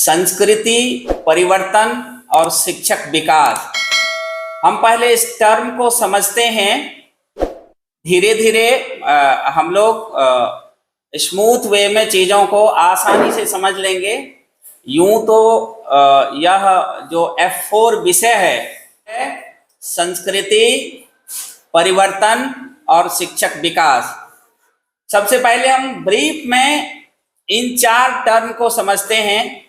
संस्कृति परिवर्तन और शिक्षक विकास। हम पहले इस टर्म को समझते हैं, धीरे धीरे हम लोग स्मूथ वे में चीज़ों को आसानी से समझ लेंगे। यूं तो यह जो F4 विषय है संस्कृति परिवर्तन और शिक्षक विकास। सबसे पहले हम ब्रीफ में इन चार टर्म को समझते हैं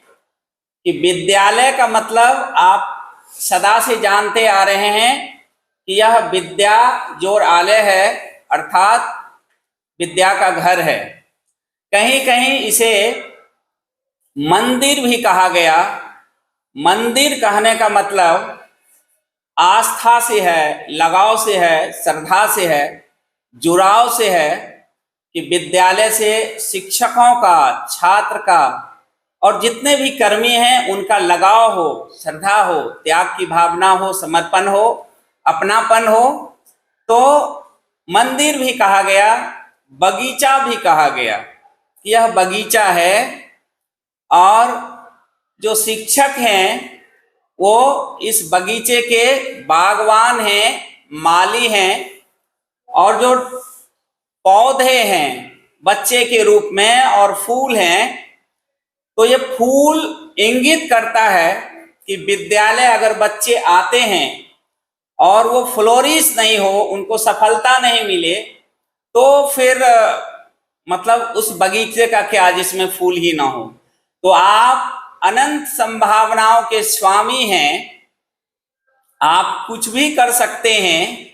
कि विद्यालय का मतलब आप सदा से जानते आ रहे हैं कि यह विद्या जोर आलय है, अर्थात विद्या का घर है। कहीं कहीं इसे मंदिर भी कहा गया। मंदिर कहने का मतलब आस्था से है, लगाव से है, श्रद्धा से है, जुड़ाव से है कि विद्यालय से शिक्षकों का, छात्र का और जितने भी कर्मी हैं उनका लगाव हो, श्रद्धा हो, त्याग की भावना हो, समर्पण हो, अपनापन हो। तो मंदिर भी कहा गया, बगीचा भी कहा गया। यह बगीचा है और जो शिक्षक हैं वो इस बगीचे के बागवान हैं, माली हैं। और जो पौधे हैं बच्चे के रूप में और फूल हैं, तो ये फूल इंगित करता है कि विद्यालय अगर बच्चे आते हैं और वो फ्लोरिश नहीं हो, उनको सफलता नहीं मिले, तो फिर मतलब उस बगीचे का क्या जिसमें फूल ही ना हो। तो आप अनंत संभावनाओं के स्वामी हैं, आप कुछ भी कर सकते हैं,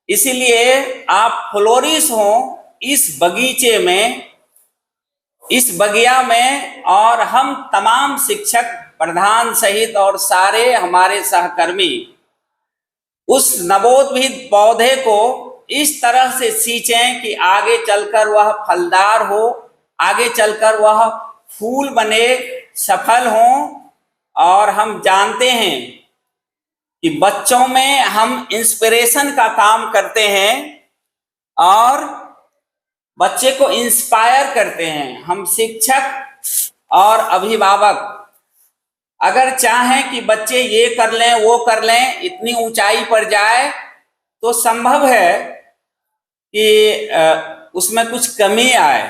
इसीलिए आप फ्लोरिश हो इस बगीचे में, इस बगिया में। और हम तमाम शिक्षक, प्रधान सहित और सारे हमारे सहकर्मी उस नवोद्भिद पौधे को इस तरह से सींचें कि आगे चलकर वह फलदार हो, आगे चलकर वह फूल बने, सफल हों। और हम जानते हैं कि बच्चों में हम इंस्पिरेशन का काम करते हैं और बच्चे को इंस्पायर करते हैं। हम शिक्षक और अभिभावक अगर चाहें कि बच्चे ये कर लें, वो कर लें, इतनी ऊंचाई पर जाए, तो संभव है कि उसमें कुछ कमी आए।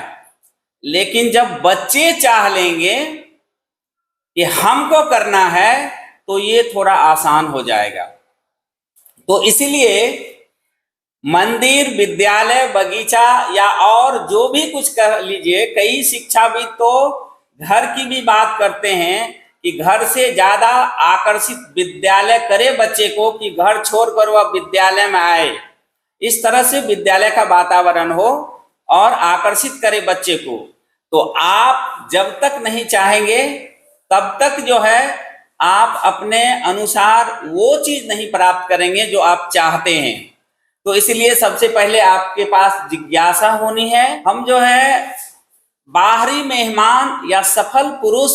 लेकिन जब बच्चे चाह लेंगे कि हमको करना है, तो ये थोड़ा आसान हो जाएगा। तो इसीलिए मंदिर, विद्यालय, बगीचा या और जो भी कुछ कह लीजिए, कई शिक्षाविद तो घर की भी बात करते हैं कि घर से ज्यादा आकर्षित विद्यालय करे बच्चे को कि घर छोड़कर वह विद्यालय में आए। इस तरह से विद्यालय का वातावरण हो और आकर्षित करे बच्चे को। तो आप जब तक नहीं चाहेंगे तब तक जो है आप अपने अनुसार वो चीज नहीं प्राप्त करेंगे जो आप चाहते हैं। तो इसलिए सबसे पहले आपके पास जिज्ञासा होनी है। हम जो है बाहरी मेहमान या सफल पुरुष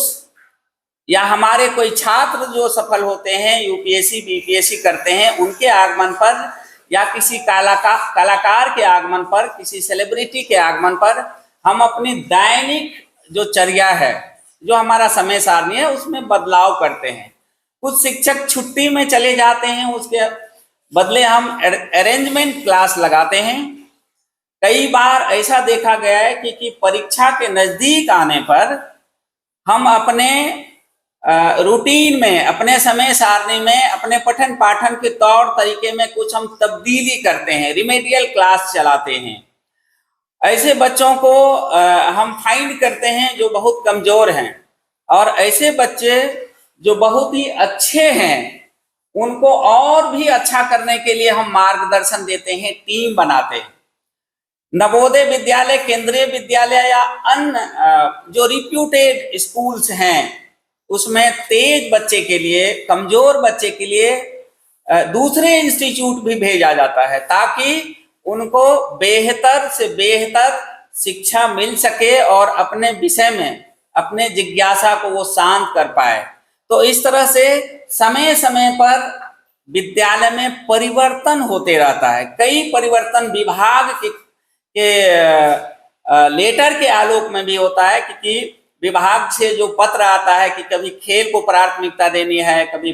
या हमारे कोई छात्र जो सफल होते हैं, यूपीएससी बीपीएससी करते हैं, उनके आगमन पर या किसी कलाकार के आगमन पर, किसी सेलिब्रिटी के आगमन पर हम अपनी दैनिक जो चर्या है, जो हमारा समय सारणी है, उसमें बदलाव करते हैं। कुछ शिक्षक छुट्टी में चले जाते हैं, उसके बदले हम अरेंजमेंट क्लास लगाते हैं। कई बार ऐसा देखा गया है कि परीक्षा के नजदीक आने पर हम अपने रूटीन में, अपने समय सारणी में, अपने पठन पाठन के तौर तरीके में कुछ हम तब्दीली करते हैं, रिमेडियल क्लास चलाते हैं। ऐसे बच्चों को हम फाइंड करते हैं जो बहुत कमजोर हैं, और ऐसे बच्चे जो बहुत ही अच्छे हैं उनको और भी अच्छा करने के लिए हम मार्गदर्शन देते हैं, टीम बनाते हैं। नवोदय विद्यालय, केंद्रीय विद्यालय या अन्य जो रिप्यूटेड स्कूल्स हैं, उसमें तेज बच्चे के लिए, कमजोर बच्चे के लिए दूसरे इंस्टीट्यूट भी भेजा जाता है ताकि उनको बेहतर से बेहतर शिक्षा मिल सके और अपने विषय में अपने जिज्ञासा को वो शांत कर पाए। तो इस तरह से समय समय पर विद्यालय में परिवर्तन होते रहता है। कई परिवर्तन विभाग के लेटर के आलोक में भी होता है, क्योंकि विभाग से जो पत्र आता है कि कभी खेल को प्राथमिकता देनी है, कभी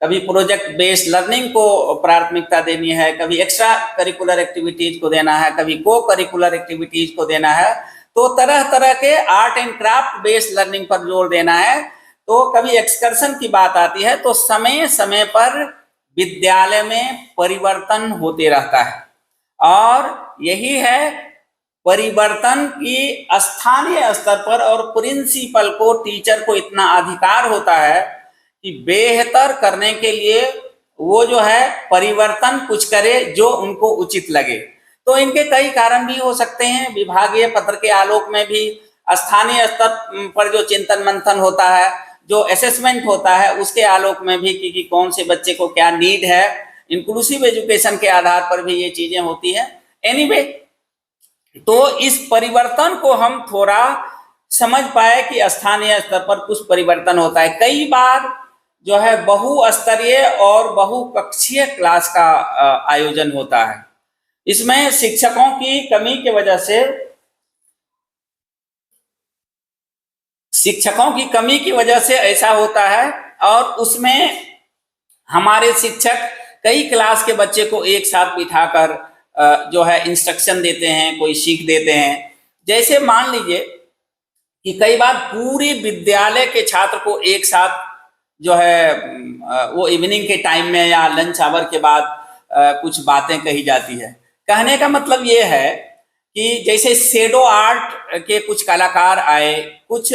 कभी प्रोजेक्ट बेस्ड लर्निंग को प्राथमिकता देनी है, कभी एक्स्ट्रा करिकुलर एक्टिविटीज को देना है, कभी को करिकुलर एक्टिविटीज को देना है, तो तरह तरह के art and craft based learning पर जोर देना है। तो कभी एक्सकर्शन की बात आती है, तो समय समय पर विद्यालय में परिवर्तन होते रहता है, और यही है परिवर्तन की स्थानीय स्तर पर, और प्रिंसिपल को, टीचर को इतना अधिकार होता है कि बेहतर करने के लिए वो जो है परिवर्तन कुछ करे जो उनको उचित लगे। तो इनके कई कारण भी हो सकते हैं, विभागीय पत्र के आलोक में भी, स्थानीय स्तर पर जो चिंतन मंथन होता है, जो असेसमेंट होता है, उसके आलोक में भी कि कौन से बच्चे को क्या नीड है, इंक्लूसिव एजुकेशन के आधार पर भी ये चीजें होती हैं। एनीवे, तो इस परिवर्तन को हम थोड़ा समझ पाए कि स्थानीय स्तर पर कुछ परिवर्तन होता है। कई बार जो है बहुस्तरीय और बहुकक्षीय क्लास का आयोजन होता है। इसमें शिक्षकों की कमी की वजह से ऐसा होता है, और उसमें हमारे शिक्षक कई क्लास के बच्चे को एक साथ बिठाकर जो है इंस्ट्रक्शन देते हैं, कोई सीख देते हैं। जैसे मान लीजिए कि कई बार पूरे विद्यालय के छात्र को एक साथ जो है वो इवनिंग के टाइम में या लंच आवर के बाद कुछ बातें कही जाती है। कहने का मतलब ये है कि जैसे शेडो आर्ट के कुछ कलाकार आए, कुछ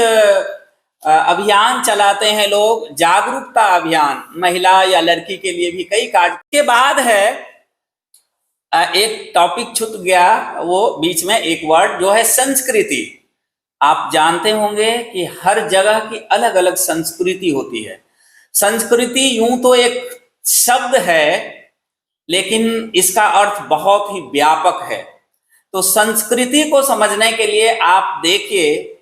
अभियान चलाते हैं लोग, जागरूकता अभियान, महिला या लड़की के लिए भी कई कार्य के बाद है। एक टॉपिक छूट गया, वो बीच में एक वर्ड जो है संस्कृति। आप जानते होंगे कि हर जगह की अलग अलग संस्कृति होती है। संस्कृति यूं तो एक शब्द है, लेकिन इसका अर्थ बहुत ही व्यापक है। तो संस्कृति को समझने के लिए आप देखिए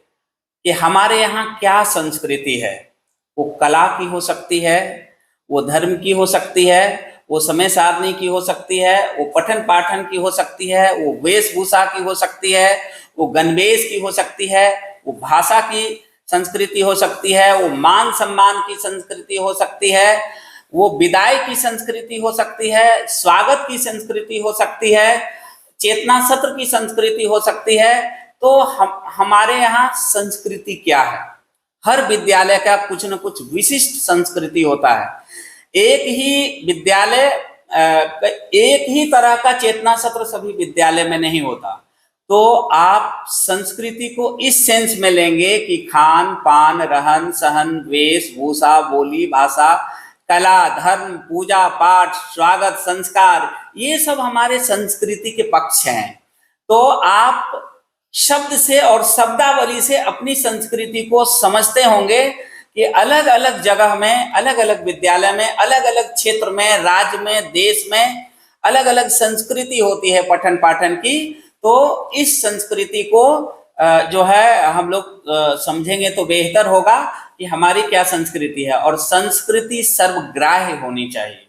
कि हमारे यहाँ क्या संस्कृति है। वो कला की हो सकती है, वो धर्म की हो सकती है, वो समय सारणी की हो सकती है, वो पठन पाठन की हो सकती है, वो वेशभूषा की हो सकती है, वो गणवेश की हो सकती है, वो भाषा की संस्कृति हो सकती है, वो मान सम्मान की संस्कृति हो सकती है, वो विदाई की संस्कृति हो सकती है, स्वागत की संस्कृति हो सकती है, चेतना सत्र की संस्कृति हो सकती है। तो हमारे यहाँ संस्कृति क्या है? हर विद्यालय का कुछ न कुछ विशिष्ट संस्कृति होता है। एक ही विद्यालय एक ही तरह का चेतना सत्र सभी विद्यालय में नहीं होता। तो आप संस्कृति को इस सेंस में लेंगे कि खान पान, रहन सहन, वेशभूषा, बोली भाषा, कला, धर्म, पूजा पाठ, स्वागत, संस्कार, ये सब हमारे संस्कृति के पक्ष हैं। तो आप शब्द से और शब्दावली से अपनी संस्कृति को समझते होंगे कि अलग अलग जगह में, अलग अलग विद्यालय में, अलग अलग क्षेत्र में, राज्य में, देश में अलग अलग संस्कृति होती है पठन पाठन की। तो इस संस्कृति को जो है हम लोग समझेंगे तो बेहतर होगा कि हमारी क्या संस्कृति है। और संस्कृति सर्वग्राह्य होनी चाहिए,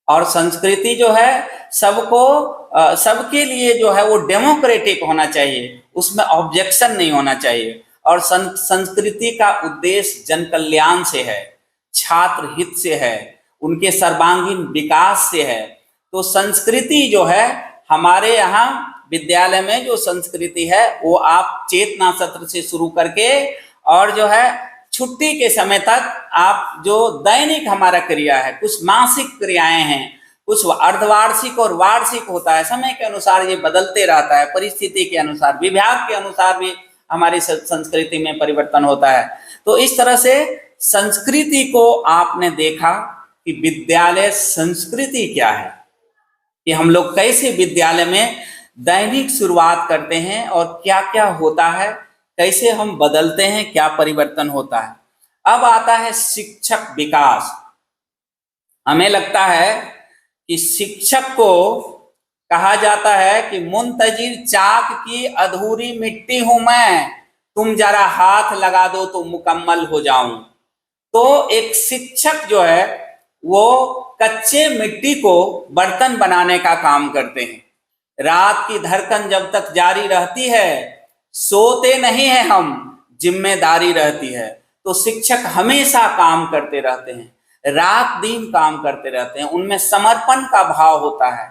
और संस्कृति जो है सबको सबके लिए जो है वो डेमोक्रेटिक होना चाहिए, उसमें ऑब्जेक्शन नहीं होना चाहिए। और संस्कृति का उद्देश्य जन कल्याण से है, छात्र हित से है, उनके सर्वांगीण विकास से है। तो संस्कृति जो है हमारे यहाँ विद्यालय में जो संस्कृति है वो आप चेतना सत्र से शुरू करके और जो है छुट्टी के समय तक आप जो दैनिक हमारा क्रिया है, कुछ मासिक क्रियाएं हैं, कुछ अर्धवार्षिक और वार्षिक होता है, समय के अनुसार ये बदलते रहता है, परिस्थिति के अनुसार, विभाग के अनुसार भी हमारी संस्कृति में परिवर्तन होता है। तो इस तरह से संस्कृति को आपने देखा कि विद्यालय संस्कृति क्या है, कि हम लोग कैसे विद्यालय में दैनिक शुरुआत करते हैं और क्या क्या होता है, कैसे हम बदलते हैं, क्या परिवर्तन होता है। अब आता है शिक्षक विकास। हमें लगता है कि शिक्षक को कहा जाता है कि मुंतजिर चाक की अधूरी मिट्टी हूं मैं, तुम जरा हाथ लगा दो तो मुकम्मल हो जाऊं। तो एक शिक्षक जो है वो कच्चे मिट्टी को बर्तन बनाने का काम करते हैं। रात की धड़कन जब तक जारी रहती है, सोते नहीं हैं हम, जिम्मेदारी रहती है। तो शिक्षक हमेशा काम करते रहते हैं, रात दिन काम करते रहते हैं। उनमें समर्पण का भाव होता है,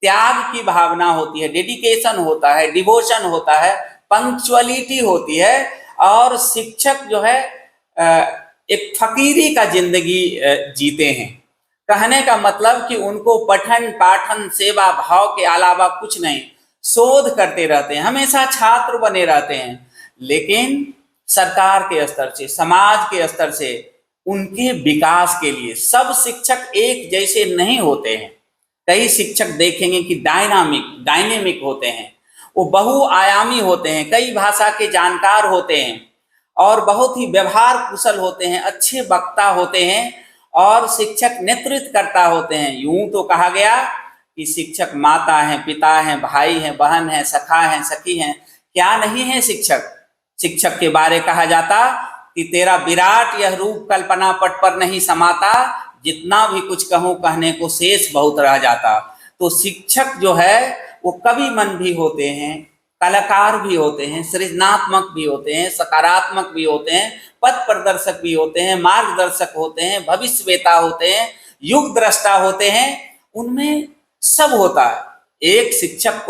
त्याग की भावना होती है, डेडिकेशन होता है, डिवोशन होता है, पंक्चुअलिटी होती है। और शिक्षक जो है एक फकीरी का जिंदगी जीते हैं। कहने का मतलब कि उनको पठन पाठन सेवा भाव के अलावा कुछ नहीं, शोध करते रहते हैं, हमेशा छात्र बने रहते हैं। लेकिन सरकार के स्तर से, समाज के स्तर से उनके विकास के लिए सब शिक्षक एक जैसे नहीं होते हैं। कई शिक्षक देखेंगे कि डायनेमिक होते हैं, वो बहुआयामी होते हैं, कई भाषा के जानकार होते हैं और बहुत ही व्यवहार कुशल होते हैं, अच्छे वक्ता होते हैं और शिक्षक नेतृत्व करता होते हैं। यूं तो कहा गया कि शिक्षक माता हैं, पिता हैं, भाई हैं, बहन हैं, सखा हैं, सखी हैं, क्या नहीं है शिक्षक। शिक्षक के बारे कहा जाता कि तेरा विराट यह रूप कल्पना पट पर नहीं समाता, जितना भी कुछ कहूं कहने को शेष बहुत रह जाता। तो शिक्षक जो है वो कवि मन भी होते हैं, कलाकार भी होते हैं, सृजनात्मक भी होते हैं, सकारात्मक भी होते हैं, पथ प्रदर्शक भी होते हैं, मार्गदर्शक होते हैं, भविष्यवेता होते हैं, युग दृष्टा होते हैं। उनमें सब होता है। एक शिक्षक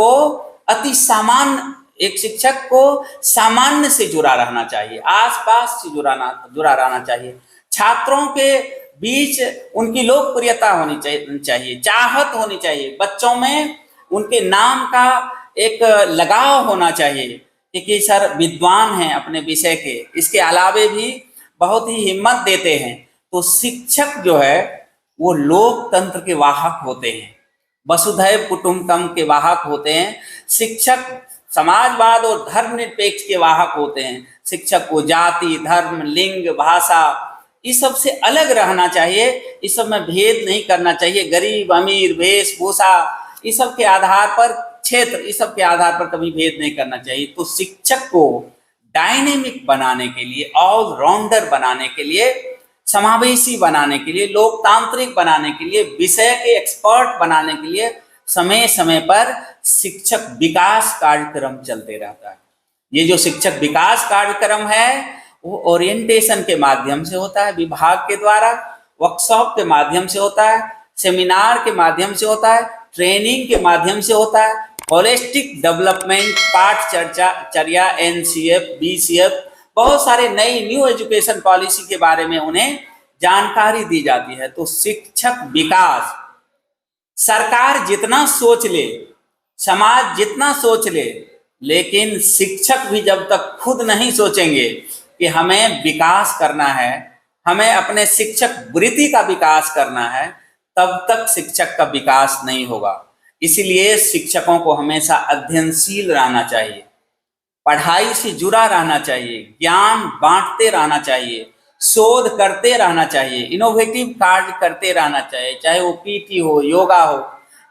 को सामान्य से जुड़ा रहना चाहिए, आसपास से जुड़ा रहना चाहिए। छात्रों के बीच उनकी लोकप्रियता होनी चाहिए, चाहत होनी चाहिए, बच्चों में उनके नाम का एक लगाव होना चाहिए कि सर विद्वान हैं अपने विषय के, इसके अलावे भी बहुत ही हिम्मत देते हैं। तो शिक्षक जो है वो लोकतंत्र के वाहक होते हैं, वसुधैव कुटुंबकम के वाहक होते हैं। शिक्षक समाजवाद और धर्मनिरपेक्ष के वाहक होते हैं। शिक्षक को जाति, धर्म, लिंग, भाषा इस सब से अलग रहना चाहिए, इस सब में भेद नहीं करना चाहिए। गरीब अमीर, वेशभूषा इस सब के आधार पर, क्षेत्र इस सब के आधार पर कभी भेद नहीं करना चाहिए। तो शिक्षक को डायनेमिक बनाने के लिए, ऑलराउंडर बनाने के लिए, समावेशी बनाने के लिए, लोकतांत्रिक बनाने के लिए, विषय के एक्सपर्ट बनाने के लिए समय समय पर शिक्षक विकास कार्यक्रम चलते रहता है। ये जो शिक्षक विकास कार्यक्रम है वो ओरिएंटेशन के माध्यम से होता है, विभाग के द्वारा, वर्कशॉप के माध्यम से होता है, सेमिनार के माध्यम से होता है, ट्रेनिंग के माध्यम से होता है, होलिस्टिक डेवलपमेंट, पाठचर्या, NCF, BCF, बहुत सारे नई न्यू एजुकेशन पॉलिसी के बारे में उन्हें जानकारी दी जाती है। तो शिक्षक विकास सरकार जितना सोच ले, समाज जितना सोच ले, लेकिन शिक्षक भी जब तक खुद नहीं सोचेंगे कि हमें विकास करना है, हमें अपने शिक्षक वृत्ति का विकास करना है, तब तक शिक्षक का विकास नहीं होगा। इसलिए शिक्षकों को हमेशा अध्ययनशील रहना चाहिए, पढ़ाई से जुड़ा रहना चाहिए, ज्ञान बांटते रहना चाहिए, शोध करते रहना चाहिए, इनोवेटिव कार्य करते रहना चाहिए, चाहे वो PT हो, योगा हो,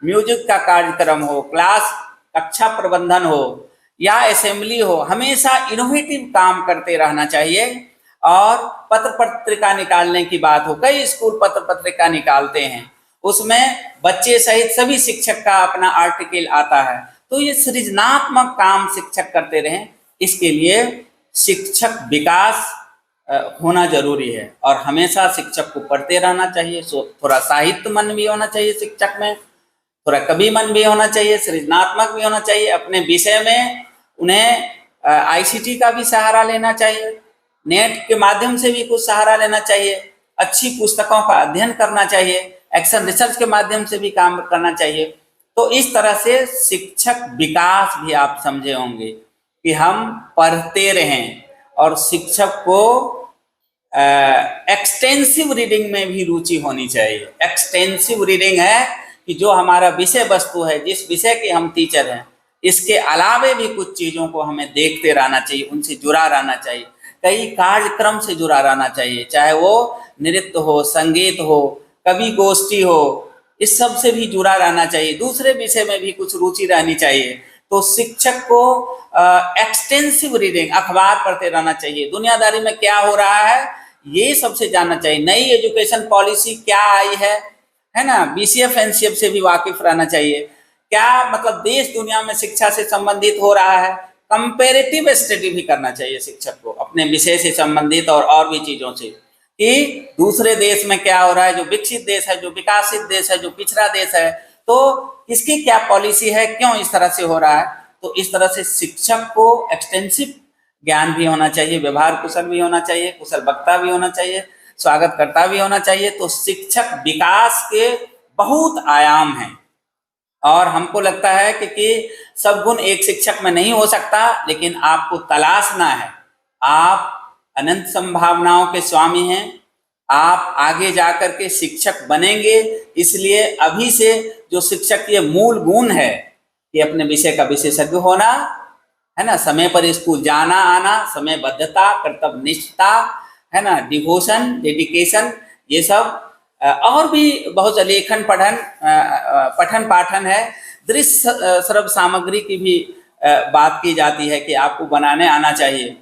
म्यूजिक का कार्यक्रम हो, कक्षा प्रबंधन हो या असेंबली हो, हमेशा इनोवेटिव काम करते रहना चाहिए। और पत्र पत्रिका निकालने की बात हो, कई स्कूल पत्र पत्रिका निकालते हैं, उसमें बच्चे सहित सभी शिक्षक का अपना आर्टिकल आता है। तो ये सृजनात्मक काम शिक्षक करते रहें, इसके लिए शिक्षक विकास होना जरूरी है। और हमेशा शिक्षक को पढ़ते रहना चाहिए। थोड़ा साहित्य मन भी होना चाहिए शिक्षक में, थोड़ा कवि मन भी होना चाहिए, सृजनात्मक भी होना चाहिए। अपने विषय में उन्हें ICT का भी सहारा लेना चाहिए, नेट के माध्यम से भी कुछ सहारा लेना चाहिए, अच्छी पुस्तकों का अध्ययन करना चाहिए, एक्शन रिसर्च के माध्यम से भी काम करना चाहिए। तो इस तरह से शिक्षक विकास भी आप समझे होंगे कि हम पढ़ते रहें। और शिक्षक को एक्सटेंसिव रीडिंग में भी रुचि होनी चाहिए। एक्सटेंसिव रीडिंग है कि जो हमारा विषय वस्तु है, जिस विषय के हम टीचर हैं, इसके अलावे भी कुछ चीज़ों को हमें देखते रहना चाहिए, उनसे जुड़ा रहना चाहिए, कई कार्यक्रम से जुड़ा रहना चाहिए, चाहे वो नृत्य हो, संगीत हो, कवि गोष्ठी हो, इस सब से भी जुड़ा रहना चाहिए, दूसरे विषय में भी कुछ रुचि रहनी चाहिए। तो शिक्षक को एक्सटेंसिव रीडिंग, अखबार पढ़ते रहना चाहिए, दुनियादारी में क्या हो रहा है ये सबसे जानना चाहिए, नई एजुकेशन पॉलिसी क्या आई है ना, BCF NCF से भी वाकिफ रहना चाहिए, क्या मतलब देश दुनिया में शिक्षा से संबंधित हो रहा है, कंपेरेटिव स्टडी भी करना चाहिए शिक्षक को अपने विषय से संबंधित और भी चीजों से, कि दूसरे देश में क्या हो रहा है, जो विकसित देश है, जो विकासित देश है, जो पिछड़ा देश है, तो इसकी क्या पॉलिसी है, क्यों इस तरह से हो रहा है। तो इस तरह से शिक्षक को एक्सटेंसिव ज्ञान भी होना चाहिए, व्यवहार कुशल भी होना चाहिए, कुशल वक्ता भी होना चाहिए, स्वागतकर्ता भी होना चाहिए। तो शिक्षक विकास के बहुत आयाम हैं और हमको लगता है कि सब गुण एक शिक्षक में नहीं हो सकता, लेकिन आपको तलाशना है। आप अनंत संभावनाओं के स्वामी हैं, आप आगे जाकर के शिक्षक बनेंगे। इसलिए अभी से जो शिक्षक के मूल गुण है कि अपने विषय का विशेषज्ञ होना, है ना, समय पर स्कूल जाना आना, समयबद्धता, कर्तव्यनिष्ठता, है ना, डिवोशन, डेडिकेशन, ये सब, और भी बहुत से लेखन पठन पाठन है, दृश्य श्रव्य सामग्री की भी बात की जाती है कि आपको बनाने आना चाहिए,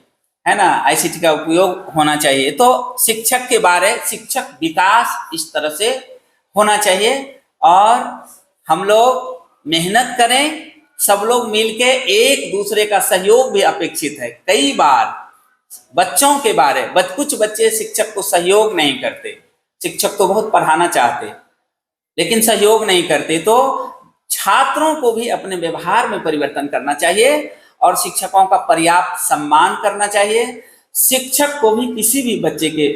है ना, आईसीटी का उपयोग होना चाहिए। तो शिक्षक के बारे शिक्षक विकास इस तरह से होना चाहिए और हम लोग मेहनत करें, सब लोग मिलके, एक दूसरे का सहयोग भी अपेक्षित है। कई बार बच्चों के बारे कुछ बच्चे शिक्षक को सहयोग नहीं करते, शिक्षक तो बहुत पढ़ाना चाहते लेकिन सहयोग नहीं करते। तो छात्रों को भी अपने व्यवहार में परिवर्तन करना चाहिए और शिक्षकों का पर्याप्त सम्मान करना चाहिए। शिक्षक को भी किसी भी बच्चे के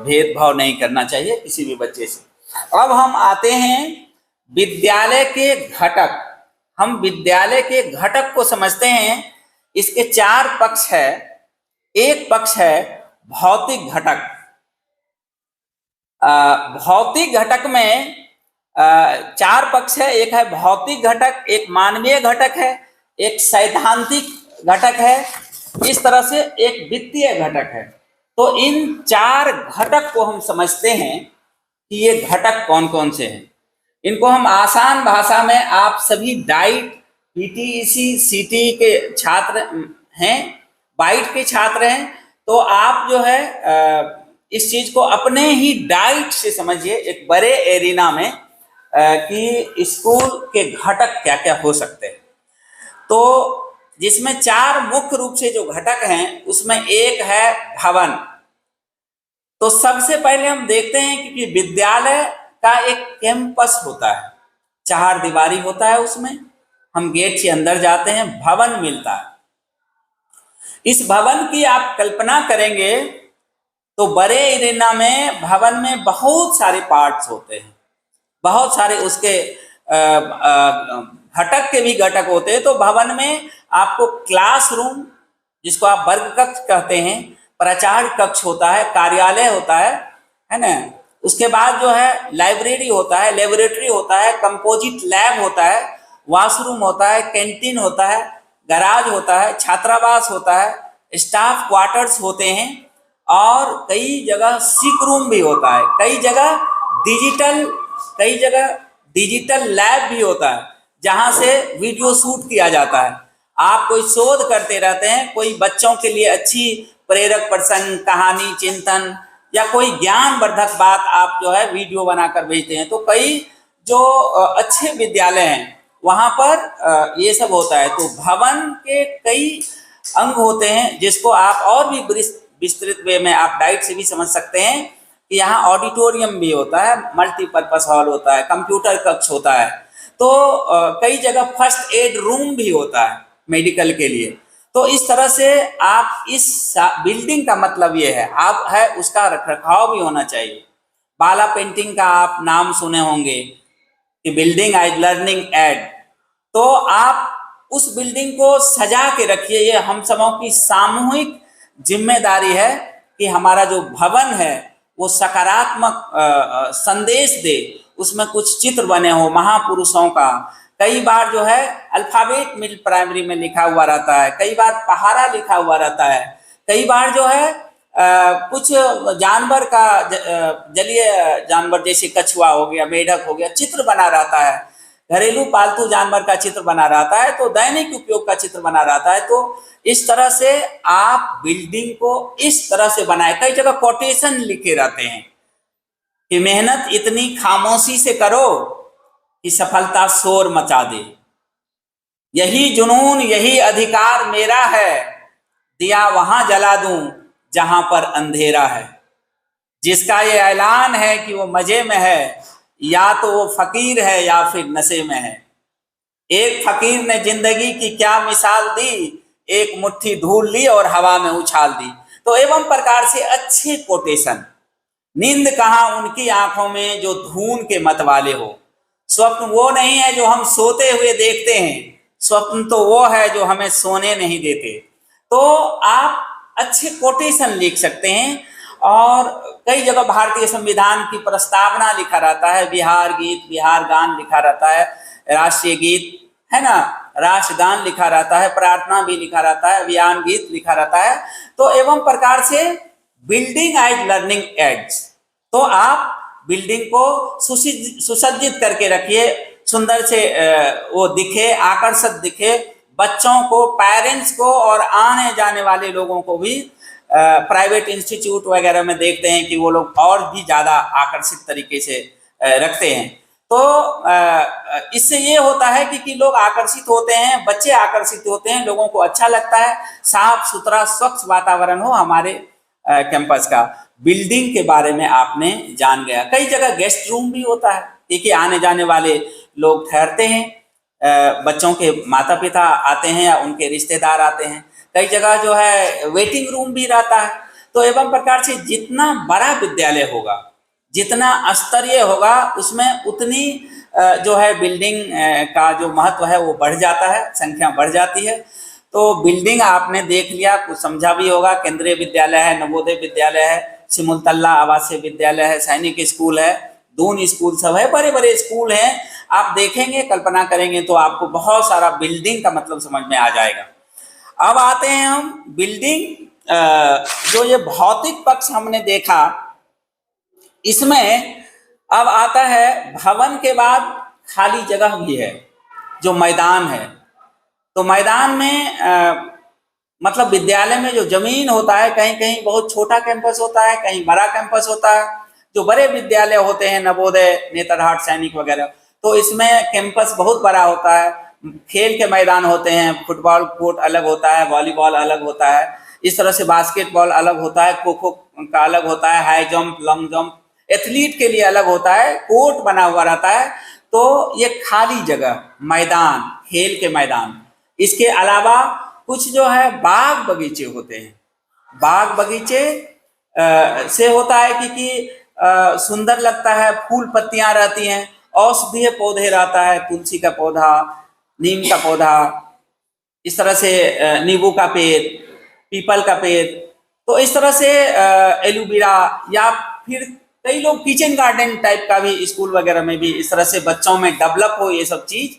भेदभाव नहीं करना चाहिए, किसी भी बच्चे से। अब हम आते हैं विद्यालय के घटक। हम विद्यालय के घटक को समझते हैं। इसके 4 पक्ष है। एक पक्ष है भौतिक घटक। भौतिक घटक में 4 पक्ष है। एक है भौतिक घटक, एक मानवीय घटक है, एक सैद्धांतिक घटक है, इस तरह से एक वित्तीय घटक है। तो इन 4 घटक को हम समझते हैं कि ये घटक कौन कौन से हैं। इनको हम आसान भाषा में, आप सभी डाइट, पीटीईसी, सीटी के छात्र हैं, बाइट के छात्र हैं, तो आप जो है इस चीज को अपने ही डाइट से समझिए, एक बड़े एरिना में कि स्कूल के घटक क्या क्या हो सकते हैं। तो जिसमें 4 मुख्य रूप से जो घटक हैं, उसमें एक है भवन। तो सबसे पहले हम देखते हैं कि विद्यालय का एक कैंपस होता है, 4 दीवारी होता है, उसमें हम गेट से अंदर जाते हैं, भवन मिलता है। इस भवन की आप कल्पना करेंगे तो बड़े एरिना में भवन में बहुत सारे पार्ट्स होते हैं, बहुत सारे उसके घटक के भी घटक होते हैं। तो भवन में आपको क्लासरूम, जिसको आप वर्ग कक्ष कहते हैं, प्राचार्य कक्ष होता है, कार्यालय होता है ना। उसके बाद जो है लाइब्रेरी होता है, लेबोरेटरी होता है, कंपोजिट लैब होता है, वॉशरूम होता है, कैंटीन होता है, गैराज होता है, छात्रावास होता है, स्टाफ क्वार्टर्स होते हैं, और कई जगह सिक रूम भी होता है, कई जगह डिजिटल लैब भी होता है, जहां से वीडियो शूट किया जाता है। आप कोई शोध करते रहते हैं, कोई बच्चों के लिए अच्छी प्रेरक प्रसंग, कहानी, चिंतन या कोई ज्ञानवर्धक बात आप जो है वीडियो बनाकर भेजते हैं। तो कई जो अच्छे विद्यालय हैं वहां पर ये सब होता है। तो भवन के कई अंग होते हैं, जिसको आप और भी विस्तृत वे में आप डाइट से भी समझ सकते हैं कि यहाँ ऑडिटोरियम भी होता है, मल्टीपर्पस हॉल होता है, कंप्यूटर कक्ष होता है। तो कई जगह फर्स्ट एड रूम भी होता है मेडिकल के लिए। तो इस तरह से आप इस बिल्डिंग का मतलब ये है, आप है उसका रखरखाव भी होना चाहिए। बाला पेंटिंग का आप नाम सुने होंगे कि बिल्डिंग एज लर्निंग एड। तो आप उस बिल्डिंग को सजा के रखिए। ये हम सबों की सामूहिक जिम्मेदारी है कि हमारा जो भवन है वो सकारात्मक संदेश दे, उसमें कुछ चित्र बने हो महापुरुषों का। कई बार जो है अल्फाबेट मिडिल प्राइमरी में लिखा हुआ रहता है, कई बार पहाड़ा लिखा हुआ रहता है, कई बार जो है कुछ जानवर का, जलीय जानवर जैसे कछुआ हो गया, मेढक हो गया, चित्र बना रहता है, घरेलू पालतू जानवर का चित्र बना रहता है, तो दैनिक उपयोग का चित्र बना रहता है। तो इस तरह से आप बिल्डिंग को इस तरह से बनाए। कई जगह कोटेशन लिखे रहते हैं कि मेहनत इतनी खामोशी से करो कि सफलता शोर मचा दे। यही जुनून यही अधिकार मेरा है, दिया वहां जला दूं जहां पर अंधेरा है। जिसका ये ऐलान है कि वो मजे में है, या तो वो फकीर है या फिर नशे में है। एक फकीर ने जिंदगी की क्या मिसाल दी, एक मुट्ठी धूल ली और हवा में उछाल दी। तो एवं प्रकार से अच्छे कोटेशन। नींद कहाँ उनकी आंखों में जो धून के मत वाले हो। स्वप्न वो नहीं है जो हम सोते हुए देखते हैं, स्वप्न तो वो है जो हमें सोने नहीं देते। तो आप अच्छे कोटेशन लिख सकते हैं। और कई जगह भारतीय संविधान की प्रस्तावना लिखा रहता है, बिहार गीत बिहार गान लिखा रहता है, राष्ट्रीय गीत है ना, राष्ट्रगान लिखा रहता है, प्रार्थना भी लिखा रहता है, अभियान गीत लिखा रहता है। तो एवं प्रकार से बिल्डिंग एज लर्निंग एड्स। तो आप बिल्डिंग को सुसज्जित करके रखिए, सुंदर से वो दिखे, आकर्षक दिखे, बच्चों को, पेरेंट्स को और आने जाने वाले लोगों को भी। प्राइवेट इंस्टीट्यूट वगैरह में देखते हैं कि वो लोग और भी ज़्यादा आकर्षित तरीके से रखते हैं। तो इससे ये होता है कि लोग आकर्षित होते हैं, बच्चे आकर्षित होते हैं, लोगों को अच्छा लगता है, साफ सुथरा स्वच्छ वातावरण हो हमारे कैंपस का। बिल्डिंग के बारे में आपने जान गया। कई जगह गेस्ट रूम भी होता है, देखिए आने जाने वाले लोग ठहरते हैं, बच्चों के माता पिता आते हैं या उनके रिश्तेदार आते हैं। कई जगह जो है वेटिंग रूम भी रहता है। तो एवं प्रकार से जितना बड़ा विद्यालय होगा, जितना स्तरीय होगा, उसमें उतनी जो है बिल्डिंग का जो महत्व है वो बढ़ जाता है, संख्या बढ़ जाती है। तो बिल्डिंग आपने देख लिया, कुछ समझा भी होगा। केंद्रीय विद्यालय है, नवोदय विद्यालय है, सिमुलतल्ला आवासीय विद्यालय है, सैनिक स्कूल है, दून स्कूल सब है, बड़े बड़े स्कूल हैं। आप देखेंगे, कल्पना करेंगे तो आपको बहुत सारा बिल्डिंग का मतलब समझ में आ जाएगा। अब आते हैं हम बिल्डिंग, जो ये भौतिक पक्ष हमने देखा, इसमें अब आता है भवन के बाद खाली जगह भी है, जो मैदान है। तो मैदान में मतलब विद्यालय में जो जमीन होता है, कहीं कहीं बहुत छोटा कैंपस होता है, कहीं बड़ा कैंपस होता है। जो बड़े विद्यालय होते हैं, नवोदय, नेतरहाट, सैनिक वगैरह, तो इसमें कैंपस बहुत बड़ा होता है। खेल के मैदान होते हैं, फुटबॉल कोर्ट अलग होता है, वॉलीबॉल अलग होता है, इस तरह से बास्केटबॉल अलग होता है, खो खो का अलग होता है, high jump, long jump, athlete के लिए अलग होता है, कोर्ट बना हुआ रहता है। तो ये खाली जगह, मैदान, खेल के मैदान। इसके अलावा कुछ जो है बाग बगीचे होते हैं। बाग बगीचे से होता है कि सुंदर लगता है, फूल पत्तियां रहती हैं, औषधीय पौधे रहता है, तुलसी का पौधा, नीम का पौधा, इस तरह से नींबू का पेड़, पीपल का पेड़। तो इस तरह से एलोवेरा, या फिर कई लोग किचन गार्डन टाइप का भी स्कूल वगैरह में भी इस तरह से बच्चों में डेवलप हो, ये सब चीज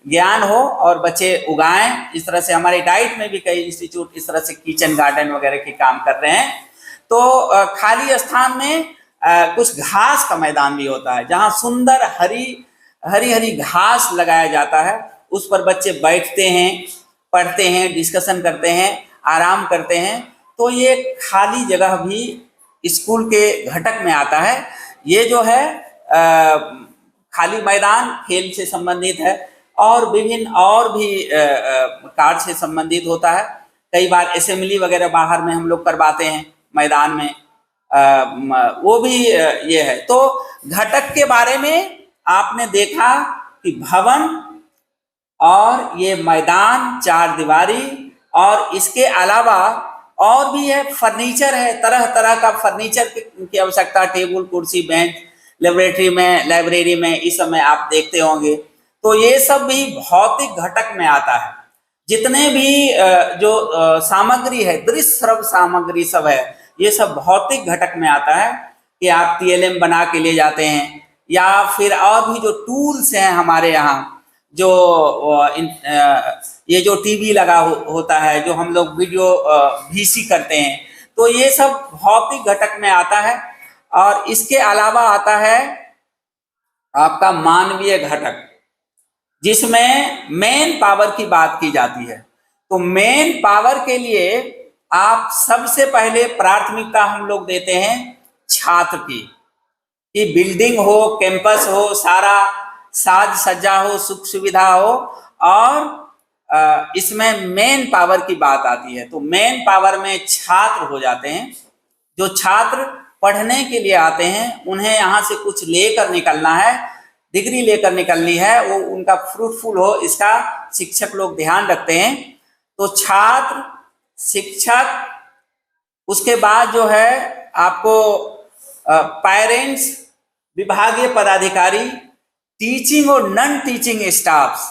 ज्ञान हो और बच्चे उगाएं। इस तरह से हमारे डाइट में भी कई इंस्टीट्यूट इस तरह से किचन गार्डन वगैरह के काम कर रहे हैं। तो खाली स्थान में कुछ घास का मैदान भी होता है, जहाँ सुंदर हरी हरी घास लगाया जाता है। उस पर बच्चे बैठते हैं, पढ़ते हैं, डिस्कशन करते हैं, आराम करते हैं। तो ये खाली जगह भी स्कूल के घटक में आता है। ये जो है खाली मैदान खेल से संबंधित है, और विभिन्न और भी कार्य से संबंधित होता है। कई बार असेंबली वगैरह बाहर में हम लोग करवाते हैं मैदान में, वो भी ये है। तो घटक के बारे में आपने देखा कि भवन और ये मैदान, चार दीवारी, और इसके अलावा और भी है, फर्नीचर है, तरह तरह का फर्नीचर की आवश्यकता, टेबल, कुर्सी, बेंच, लाइब्रेरी में इस समय आप देखते होंगे। तो ये सब भी भौतिक घटक में आता है। जितने भी जो सामग्री है, दृश्य श्रव्य सामग्री सब है, ये सब भौतिक घटक में आता है। कि आप टीएलएम बना के ले जाते हैं, या फिर और भी जो टूल्स हैं हमारे यहाँ, जो ये जो टीवी लगा होता है, जो हम लोग वीडियो वीसी करते हैं, तो ये सब भौतिक घटक में आता है। और इसके अलावा आता है आपका मानवीय घटक, जिसमें मेन पावर की बात की जाती है। तो मेन पावर के लिए आप सबसे पहले प्राथमिकता हम लोग देते हैं छात्र की, कि बिल्डिंग हो, कैंपस हो, सारा साज सज्जा हो, सुख सुविधा हो, और इसमें मेन पावर की बात आती है। तो मेन पावर में छात्र हो जाते हैं। जो छात्र पढ़ने के लिए आते हैं उन्हें यहाँ से कुछ लेकर निकलना है, डिग्री लेकर निकलनी है, वो उनका फ्रूटफुल हो, इसका शिक्षक लोग ध्यान रखते हैं। तो छात्र, शिक्षक, उसके बाद जो है आपको पेरेंट्स, विभागीय पदाधिकारी, टीचिंग और नॉन टीचिंग स्टाफ्स,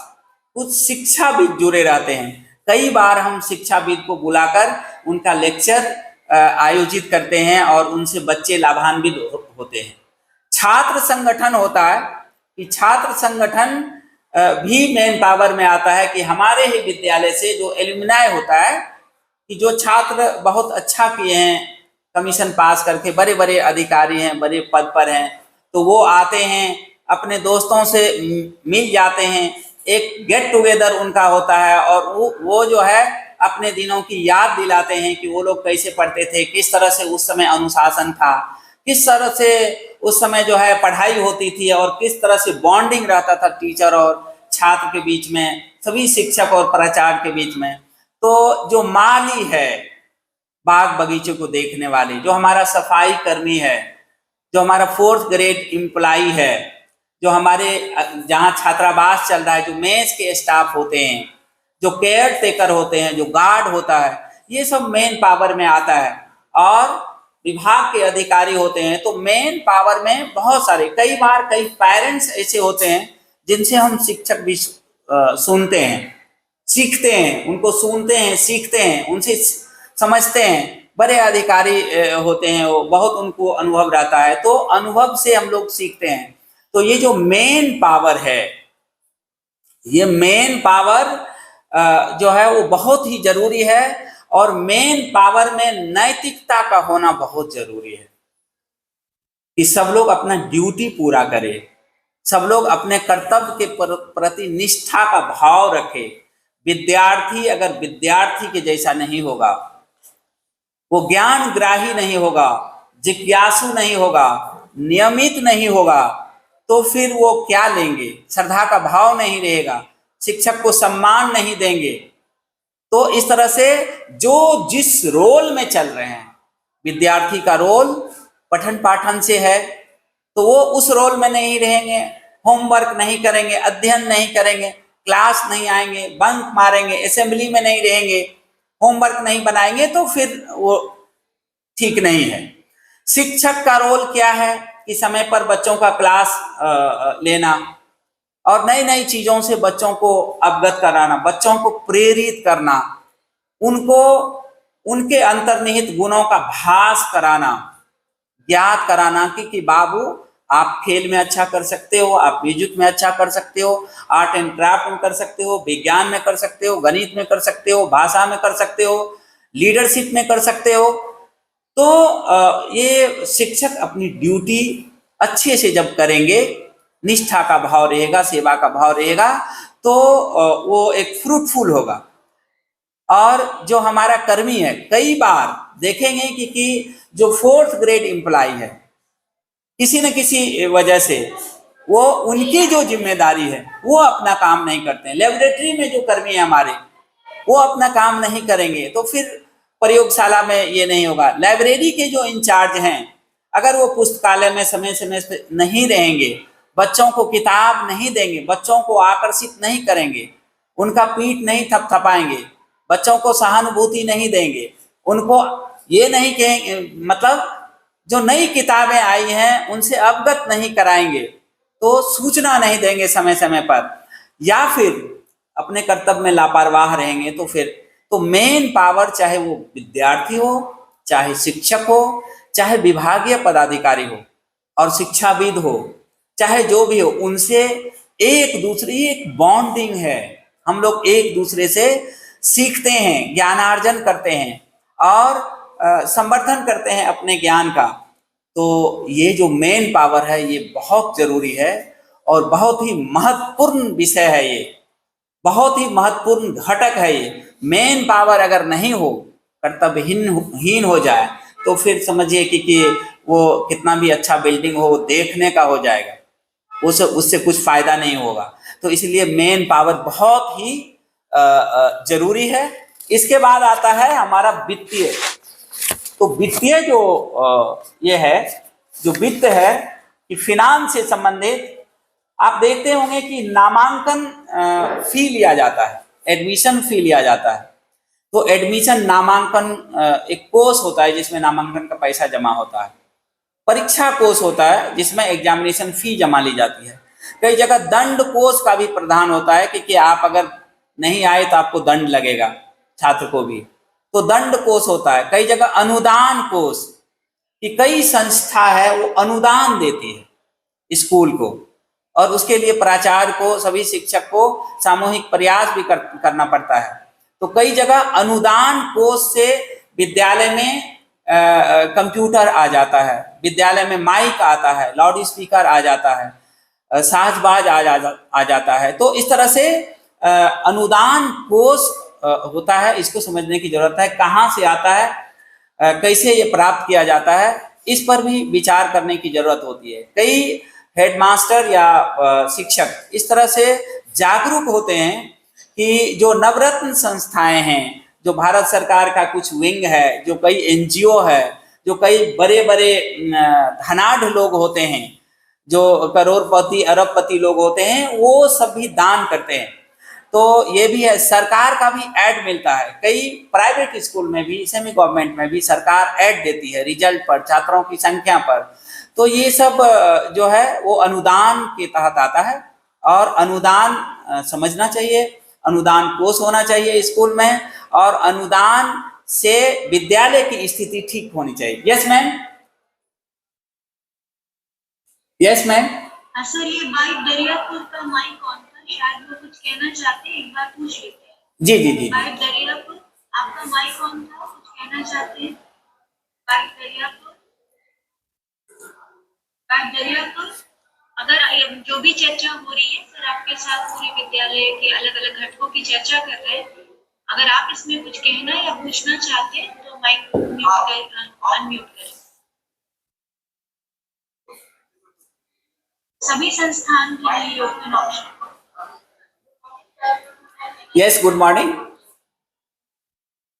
कुछ शिक्षाविद जुड़े रहते हैं। कई बार हम शिक्षाविद को बुलाकर उनका लेक्चर आयोजित करते हैं और उनसे बच्चे लाभान्वित होते हैं। छात्र संगठन होता है कि छात्र संगठन भी मेन पावर में आता है कि हमारे ही विद्यालय से जो एलुमनाई होता है, कि जो छात्र बहुत अच्छा किए हैं, कमीशन पास करके बड़े बड़े अधिकारी हैं, बड़े पद पर हैं, तो वो आते हैं, अपने दोस्तों से मिल जाते हैं, एक गेट टुगेदर उनका होता है और वो जो है अपने दिनों की याद दिलाते हैं कि वो लोग कैसे पढ़ते थे, किस तरह से उस समय अनुशासन था, किस तरह से उस समय जो है पढ़ाई होती थी और किस तरह से बॉन्डिंग रहता था टीचर और छात्र के बीच में, सभी शिक्षक और प्राचार्य के बीच में। तो जो माली है, बाग बगीचे को देखने वाले, जो हमारा सफाई कर्मी है, जो हमारा 4th ग्रेड एम्प्लॉई है, जो हमारे जहाँ छात्रावास चल रहा है, जो मेस के स्टाफ होते हैं, जो केयर टेकर होते हैं, जो गार्ड होता है, ये सब मेन पावर में आता है। और विभाग के अधिकारी होते हैं। तो मेन पावर में बहुत सारे, कई बार कई पेरेंट्स ऐसे होते हैं जिनसे हम शिक्षक भी सुनते हैं, सीखते हैं, उनको सुनते हैं, सीखते हैं, उनसे समझते हैं। बड़े अधिकारी होते हैं, वो बहुत उनको अनुभव रहता है, तो अनुभव से हम लोग सीखते हैं। तो ये जो मेन पावर है, ये मेन पावर जो है वो बहुत ही जरूरी है। और मेन पावर में नैतिकता का होना बहुत जरूरी है कि सब लोग अपना ड्यूटी पूरा करें, सब लोग अपने कर्तव्य के प्रति निष्ठा का भाव रखें। विद्यार्थी अगर विद्यार्थी के जैसा नहीं होगा, वो ज्ञान ग्राही नहीं होगा, जिज्ञासु नहीं होगा, नियमित नहीं होगा, तो फिर वो क्या लेंगे? श्रद्धा का भाव नहीं रहेगा, शिक्षक को सम्मान नहीं देंगे। तो इस तरह से जो जिस रोल में चल रहे हैं, विद्यार्थी का रोल पठन पाठन से है, तो वो उस रोल में नहीं रहेंगे, होमवर्क नहीं करेंगे, अध्ययन नहीं करेंगे, क्लास नहीं आएंगे, बंक मारेंगे, असेंबली में नहीं रहेंगे, होमवर्क नहीं बनाएंगे, तो फिर वो ठीक नहीं है। शिक्षक का रोल क्या है कि समय पर बच्चों का क्लास लेना और नई नई चीजों से बच्चों को अवगत कराना, बच्चों को प्रेरित करना, उनको उनके अंतर्निहित गुणों का भास कराना, ज्ञात कराना कि बाबू आप खेल में अच्छा कर सकते हो, आप म्यूजिक में अच्छा कर सकते हो, आर्ट एंड क्राफ्ट में कर सकते हो, विज्ञान में कर सकते हो, गणित में कर सकते हो, भाषा में कर सकते हो, लीडरशिप में कर सकते हो। तो ये शिक्षक अपनी ड्यूटी अच्छे से जब करेंगे, निष्ठा का भाव रहेगा, सेवा का भाव रहेगा, तो वो एक फ्रूटफुल होगा। और जो हमारा कर्मी है, कई बार देखेंगे कि जो 4th ग्रेड एम्प्लॉय है, किसी न किसी वजह से वो उनकी जो जिम्मेदारी है वो अपना काम नहीं करते हैं। लेबोरेटरी में जो कर्मी है हमारे, वो अपना काम नहीं करेंगे, तो फिर प्रयोगशाला में ये नहीं होगा। लाइब्रेरी के जो इंचार्ज हैं, अगर वो पुस्तकालय में समय समय से नहीं रहेंगे, बच्चों को किताब नहीं देंगे, बच्चों को आकर्षित नहीं करेंगे, उनका पीठ नहीं थपथपाएंगे, बच्चों को सहानुभूति नहीं देंगे, उनको ये नहीं कहेंगे, मतलब जो नई किताबें आई हैं उनसे अवगत नहीं कराएंगे, तो सूचना नहीं देंगे समय समय पर, या फिर अपने कर्तव्य में लापरवाह रहेंगे, तो फिर तो मेन पावर, चाहे वो विद्यार्थी हो, चाहे शिक्षक हो, चाहे विभागीय पदाधिकारी हो और शिक्षाविद हो, चाहे जो भी हो, उनसे एक दूसरे, एक बॉन्डिंग है। हम लोग एक दूसरे से सीखते हैं, ज्ञानार्जन करते हैं और संवर्धन करते हैं अपने ज्ञान का। तो ये जो मेन पावर है ये बहुत जरूरी है और बहुत ही महत्वपूर्ण विषय है, ये बहुत ही महत्वपूर्ण घटक है। ये मेन पावर अगर नहीं हो, कर्तव्यहीन हो जाए, तो फिर समझिए कि वो कितना भी अच्छा बिल्डिंग हो, वो देखने का हो जाएगा, उससे कुछ फायदा नहीं होगा। तो इसलिए मेन पावर बहुत ही जरूरी है। इसके बाद आता है हमारा वित्तीय। तो वित्तीय जो ये है, जो वित्त है कि फिनांस से संबंधित, आप देखते होंगे कि नामांकन फी लिया जाता है, एडमिशन फी लिया जाता है। तो एडमिशन नामांकन एक कोर्स होता है जिसमें नामांकन का पैसा जमा होता है। परीक्षा कोर्स होता है जिसमें एग्जामिनेशन फी जमा ली जाती है। कई जगह दंड कोर्स का भी प्रावधान होता है कि आप अगर नहीं आए तो आपको दंड लगेगा, छात्र को भी, तो दंड कोर्स होता है। कई जगह अनुदान कोर्स, कि कई संस्था है वो अनुदान देती है स्कूल को, और उसके लिए प्राचार्य को, सभी शिक्षक को सामूहिक प्रयास भी करना पड़ता है। तो कई जगह अनुदान कोष से विद्यालय में कंप्यूटर आ जाता है, विद्यालय में माइक आता है, लाउड स्पीकर आ जाता है, साजबाज आ जाता है। तो इस तरह से अनुदान कोष होता है, इसको समझने की जरूरत है, कहाँ से आता है, कैसे ये प्राप्त किया जाता है, इस पर भी विचार करने की जरूरत होती है। कई हेडमास्टर या शिक्षक इस तरह से जागरूक होते हैं कि जो नवरत्न संस्थाएं हैं, जो भारत सरकार का कुछ विंग है, जो कई एनजीओ है, जो कई बड़े बड़े धनाढ़ लोग होते हैं, जो करोड़पति अरबपति लोग होते हैं, वो सब भी दान करते हैं। तो ये भी है, सरकार का भी ऐड मिलता है। कई प्राइवेट स्कूल में भी, सेमी गवर्नमेंट में भी सरकार ऐड देती है रिजल्ट पर, छात्रों की संख्या पर। तो ये सब जो है वो अनुदान के तहत आता है, और अनुदान समझना चाहिए, अनुदान कोष होना चाहिए स्कूल में, और अनुदान से विद्यालय की स्थिति ठीक होनी चाहिए। Yes ma'am, yes ma'am. Sir ये भाई दरियापुर का माइक ऑन था, शायद वो कुछ कहना चाहते हैं, एक बार पूछ लेते हैं। जी जी जी। भाई दरियापुर, आपका माइक ऑन था, कुछ कहना चाहते हैं? भाई दरियापुर, भाई दरियापुर, अगर जो भी चर्चा हो रही है सर आपके साथ, पूरे विद्यालय के अलग अलग घटकों की चर्चा कर रहे हैं, अगर आप इसमें कुछ कहना या पूछना चाहते हैं तो माइक अनम्यूट करें। सभी संस्थान के लिए open option. Yes, good morning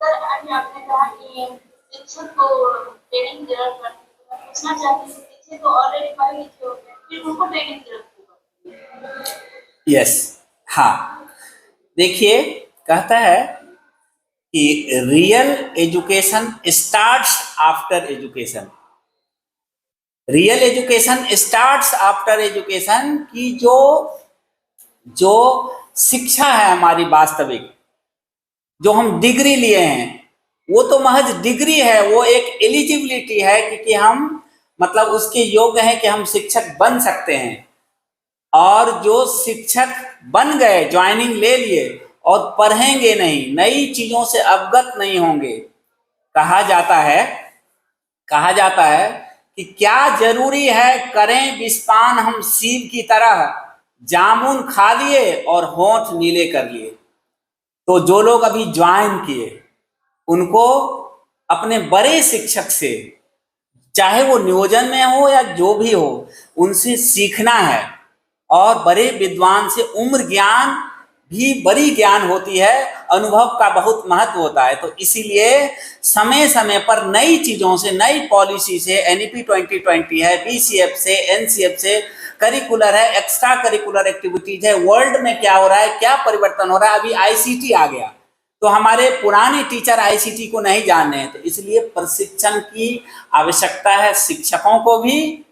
sir. आज आपने कहा कि शिक्षक को ट्रेनिंग जरूरत पड़ती है, पूछना चाहती हूँ, शिक्षक तो ऑलरेडी पढ़े लिखे होते हैं, फिर उनको ट्रेनिंग जरूरत होगी? यस, हाँ, देखिए कहता है कि real education starts after education. Real education starts after education, की जो शिक्षा है हमारी वास्तविक, जो हम डिग्री लिए हैं, वो तो महज डिग्री है, वो एक एलिजिबिलिटी है कि हम मतलब उसके योग्य हैं कि हम शिक्षक बन सकते हैं। और जो शिक्षक बन गए, ज्वाइनिंग ले लिए और पढ़ेंगे नहीं, नई चीजों से अवगत नहीं होंगे, कहा जाता है कि क्या जरूरी है करें विषपान हम सीब की तरह, जामुन खा लिए और होंठ नीले कर लिए। तो जो लोग अभी ज्वाइन किए, उनको अपने बड़े शिक्षक से, चाहे वो नियोजन में हो या जो भी हो, उनसे सीखना है। और बड़े विद्वान से उम्र ज्ञान भी बड़ी ज्ञान होती है, अनुभव का बहुत महत्व होता है। तो इसीलिए समय समय पर नई चीजों से, नई पॉलिसी से, एनईपी 2020 है, बीसीएफ से, एनसीएफ से, करिकुलर है, एक्स्ट्रा करिकुलर एक्टिविटीज है, वर्ल्ड में क्या हो रहा है, क्या परिवर्तन हो रहा है। अभी आईसीटी आ गया, तो हमारे पुराने टीचर आईसीटी को नहीं जान रहे हैं, तो इसलिए प्रशिक्षण की आवश्यकता है, शिक्षकों को भी,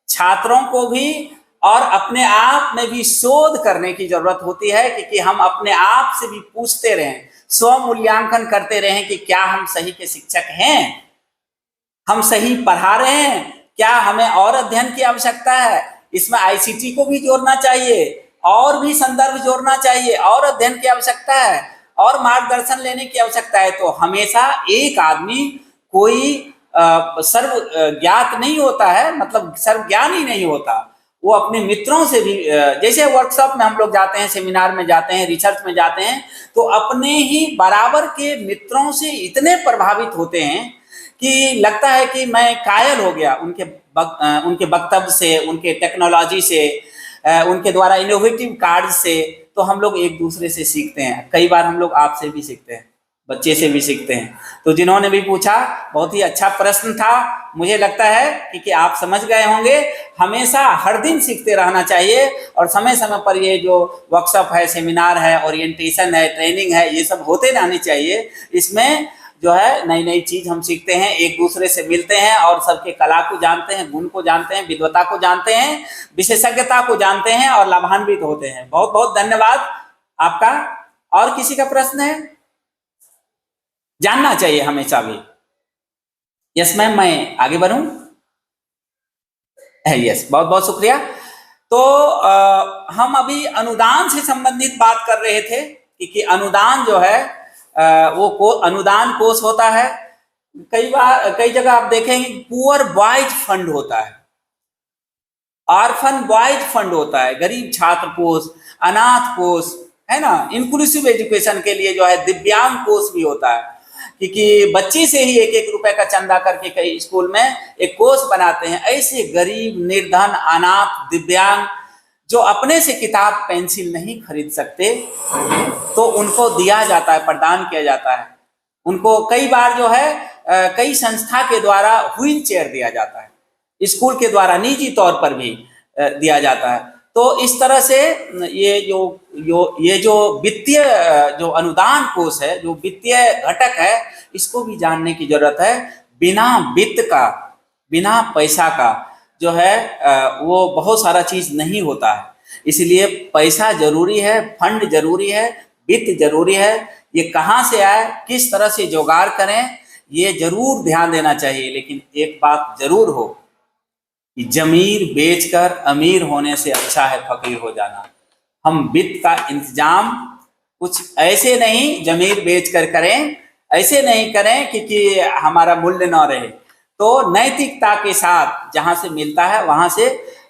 छात्रों को भी, और अपने आप में भी शोध करने की जरूरत होती है कि हम अपने आप से भी पूछते रहें, स्व मूल्यांकन करते रहें कि क्या हम सही के शिक्षक हैं, हम सही पढ़ा रहे हैं, क्या हमें और अध्ययन की आवश्यकता है। इसमें आईसीटी को भी जोड़ना चाहिए, और भी संदर्भ जोड़ना चाहिए, और अध्ययन की आवश्यकता है, और मार्गदर्शन लेने की आवश्यकता है। तो हमेशा एक आदमी कोई सर्व ज्ञात नहीं होता है, मतलब सर्व ज्ञान ही नहीं होता। वो अपने मित्रों से भी, जैसे वर्कशॉप में हम लोग जाते हैं, सेमिनार में जाते हैं, रिसर्च में जाते हैं, तो अपने ही बराबर के मित्रों से इतने प्रभावित होते हैं कि लगता है कि मैं कायल हो गया उनके वक्तव्य से, उनके टेक्नोलॉजी से, उनके द्वारा इनोवेटिव कार्य से। तो तो हम लोग एक दूसरे से सीखते हैं। कई बार हम लोग आपसे भी सीखते हैं, बच्चे से भी सीखते हैं। तो जिन्होंने भी पूछा, बहुत ही अच्छा प्रश्न था। मुझे लगता है कि आप समझ गए होंगे। हमेशा हर दिन सीखते रहना चाहिए और समय समय पर ये जो वर्कशॉप है, सेमिनार है, ओरिएंटेशन है, ट्रेनिंग है, ये सब होते रहनी चाहिए। इसमें जो है नई नई चीज हम सीखते हैं, एक दूसरे से मिलते हैं और सबके कला को जानते हैं, गुण को जानते हैं, विद्वता को जानते हैं, विशेषज्ञता को जानते हैं और लाभान्वित होते हैं। बहुत बहुत धन्यवाद आपका। और किसी का प्रश्न है? जानना चाहिए हमेशा भी। यस मैम, मैं आगे बढ़ूं? यस, बहुत बहुत शुक्रिया। तो हम अभी अनुदान से संबंधित बात कर रहे थे कि अनुदान जो है अनुदान कोष होता है। कई जगह आप देखेंगे पुअर बॉयज फंड होता है, ऑर्फन बॉयज फंड होता है, गरीब छात्र कोष, अनाथ कोष, है ना, इंक्लूसिव एजुकेशन के लिए जो है दिव्यांग कोष भी होता है। क्योंकि बच्चे से ही 1-1 रुपए का चंदा करके कई स्कूल में एक कोष बनाते हैं। ऐसे गरीब, निर्धन, अनाथ, दिव्यांग जो अपने से किताब पेंसिल नहीं खरीद सकते, तो उनको दिया जाता है, प्रदान किया जाता है। उनको कई बार जो है कई संस्था के द्वारा व्हील चेयर दिया जाता है, स्कूल के द्वारा निजी तौर पर भी दिया जाता है। तो इस तरह से ये जो वित्तीय जो अनुदान कोष है, जो वित्तीय घटक है, इसको भी जानने की जरूरत है। बिना वित्त का, बिना पैसा का जो है वो बहुत सारा चीज नहीं होता है। इसलिए पैसा जरूरी है, फंड जरूरी है, वित्त जरूरी है। ये कहाँ से आए, किस तरह से जुगाड़ करें, ये जरूर ध्यान देना चाहिए। लेकिन एक बात जरूर हो कि जमीर बेचकर अमीर होने से अच्छा है फकीर हो जाना। हम वित्त का इंतजाम कुछ ऐसे नहीं जमीर बेचकर करें, ऐसे नहीं करें कि हमारा मूल्य न रहे। तो नैतिकता के साथ जहां से मिलता है वहां से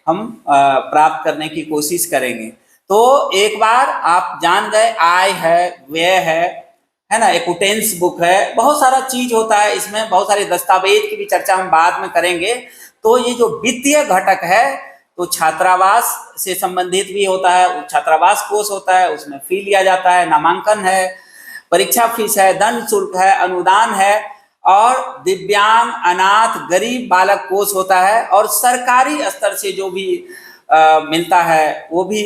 हम प्राप्त करने की कोशिश करेंगे। तो एक बार आप जान गए, आय है, व्यय है ना, एकुटेंस बुक है, बहुत सारा चीज होता है इसमें, बहुत सारे दस्तावेज की भी चर्चा हम बाद में करेंगे। तो ये जो वित्तीय घटक है, तो छात्रावास से संबंधित भी होता है, छात्रावास कोष होता है, उसमें फी लिया जाता है, नामांकन है, परीक्षा फीस है, दंड शुल्क है, अनुदान है, और दिव्यांग, अनाथ, गरीब बालक कोष होता है, और सरकारी स्तर से जो भी मिलता है वो भी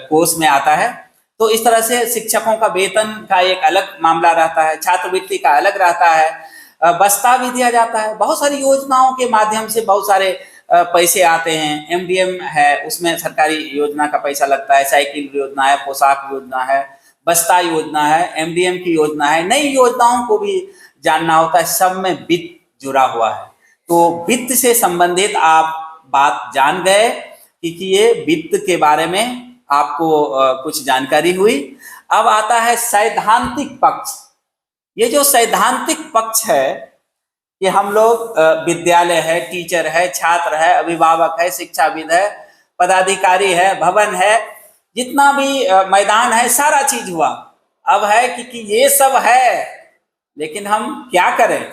कोष में आता है। तो इस तरह से शिक्षकों का वेतन का एक अलग मामला रहता है, छात्रवृत्ति का अलग रहता है, बस्ता भी दिया जाता है। बहुत सारी योजनाओं के माध्यम से बहुत सारे पैसे आते हैं। MDM है, उसमें सरकारी योजना का पैसा लगता है, साइकिल योजना है, पोशाक योजना है, बस्ता योजना है, MDM की योजना है। नई योजनाओं को भी जानना होता है, सब में वित्त जुड़ा हुआ है। तो वित्त से संबंधित आप बात जान गए कि ये वित्त के बारे में आपको कुछ जानकारी हुई। अब आता है सैद्धांतिक पक्ष। ये जो सैद्धांतिक पक्ष है कि हम लोग विद्यालय है, टीचर है, छात्र है, अभिभावक है, शिक्षाविद है, पदाधिकारी है, भवन है, जितना भी मैदान है, सारा चीज हुआ। अब है कि ये सब है, लेकिन हम क्या करें?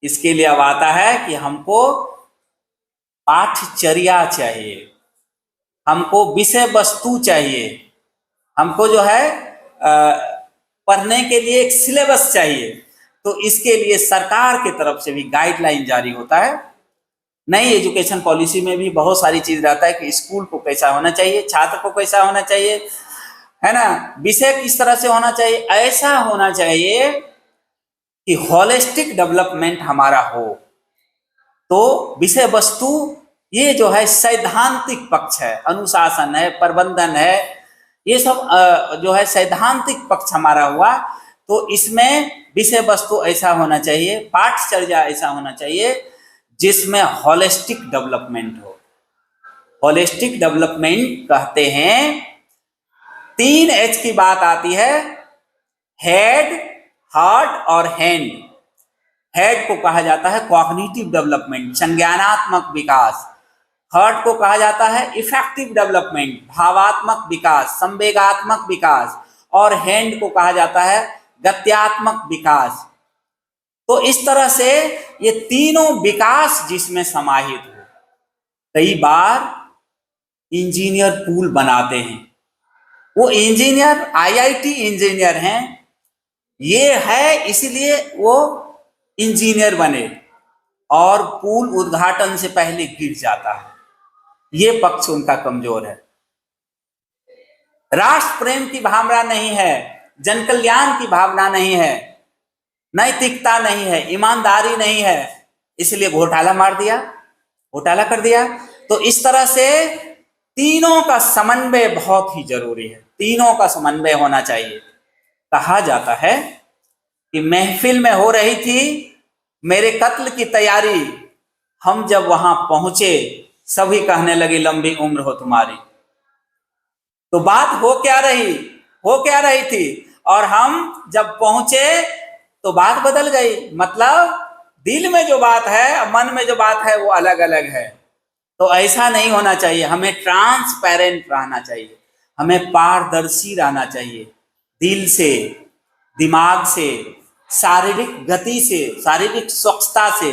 इसके लिए अब आता है कि हमको पाठचर्या चाहिए, हमको विषय वस्तु चाहिए, हमको जो है पढ़ने के लिए एक सिलेबस चाहिए। तो इसके लिए सरकार की तरफ से भी गाइडलाइन जारी होता है। नई एजुकेशन पॉलिसी में भी बहुत सारी चीज रहता है कि स्कूल को कैसा होना चाहिए, छात्र को कैसा होना चाहिए, है ना, विषय किस तरह से होना चाहिए। ऐसा होना चाहिए कि होलिस्टिक डेवलपमेंट हमारा हो। तो विषय वस्तु ये जो है सैद्धांतिक पक्ष है, अनुशासन है, प्रबंधन है, ये सब जो है सैद्धांतिक पक्ष हमारा हुआ। तो इसमें विषय वस्तु ऐसा होना चाहिए, पाठचर्या ऐसा होना चाहिए जिसमें होलिस्टिक डेवलपमेंट हो। होलिस्टिक डेवलपमेंट कहते हैं, 3 H की बात आती है, हेड, हार्ट और हैंड। हेड को कहा जाता है कॉग्निटिव डेवलपमेंट, संज्ञानात्मक विकास। हार्ट को कहा जाता है इफेक्टिव डेवलपमेंट, भावात्मक विकास, संवेगात्मक विकास। और हैंड को कहा जाता है गत्यात्मक विकास। तो इस तरह से ये तीनों विकास जिसमें समाहित हो। कई बार इंजीनियर पुल बनाते हैं, वो इंजीनियर आईआईटी इंजीनियर हैं, ये है इसलिए वो इंजीनियर बने, और पुल उद्घाटन से पहले गिर जाता है, ये पक्ष उनका कमजोर है। राष्ट्र प्रेम की भावना नहीं है, जन कल्याण की भावना नहीं है, नैतिकता नहीं है, ईमानदारी नहीं है, इसलिए घोटाला मार दिया, घोटाला कर दिया। तो इस तरह से तीनों का समन्वय बहुत ही जरूरी है, तीनों का समन्वय होना चाहिए। कहा जाता है कि महफिल में हो रही थी मेरे कत्ल की तैयारी, हम जब वहां पहुंचे सभी कहने लगे लंबी उम्र हो तुम्हारी। तो बात हो क्या रही थी, और हम जब पहुंचे तो बात बदल गई। मतलब दिल में जो बात है, मन में जो बात है, वो अलग अलग है। तो ऐसा नहीं होना चाहिए, हमें ट्रांसपेरेंट रहना चाहिए, हमें पारदर्शी रहना चाहिए, दिल से, दिमाग से, शारीरिक गति से, शारीरिक स्वच्छता से।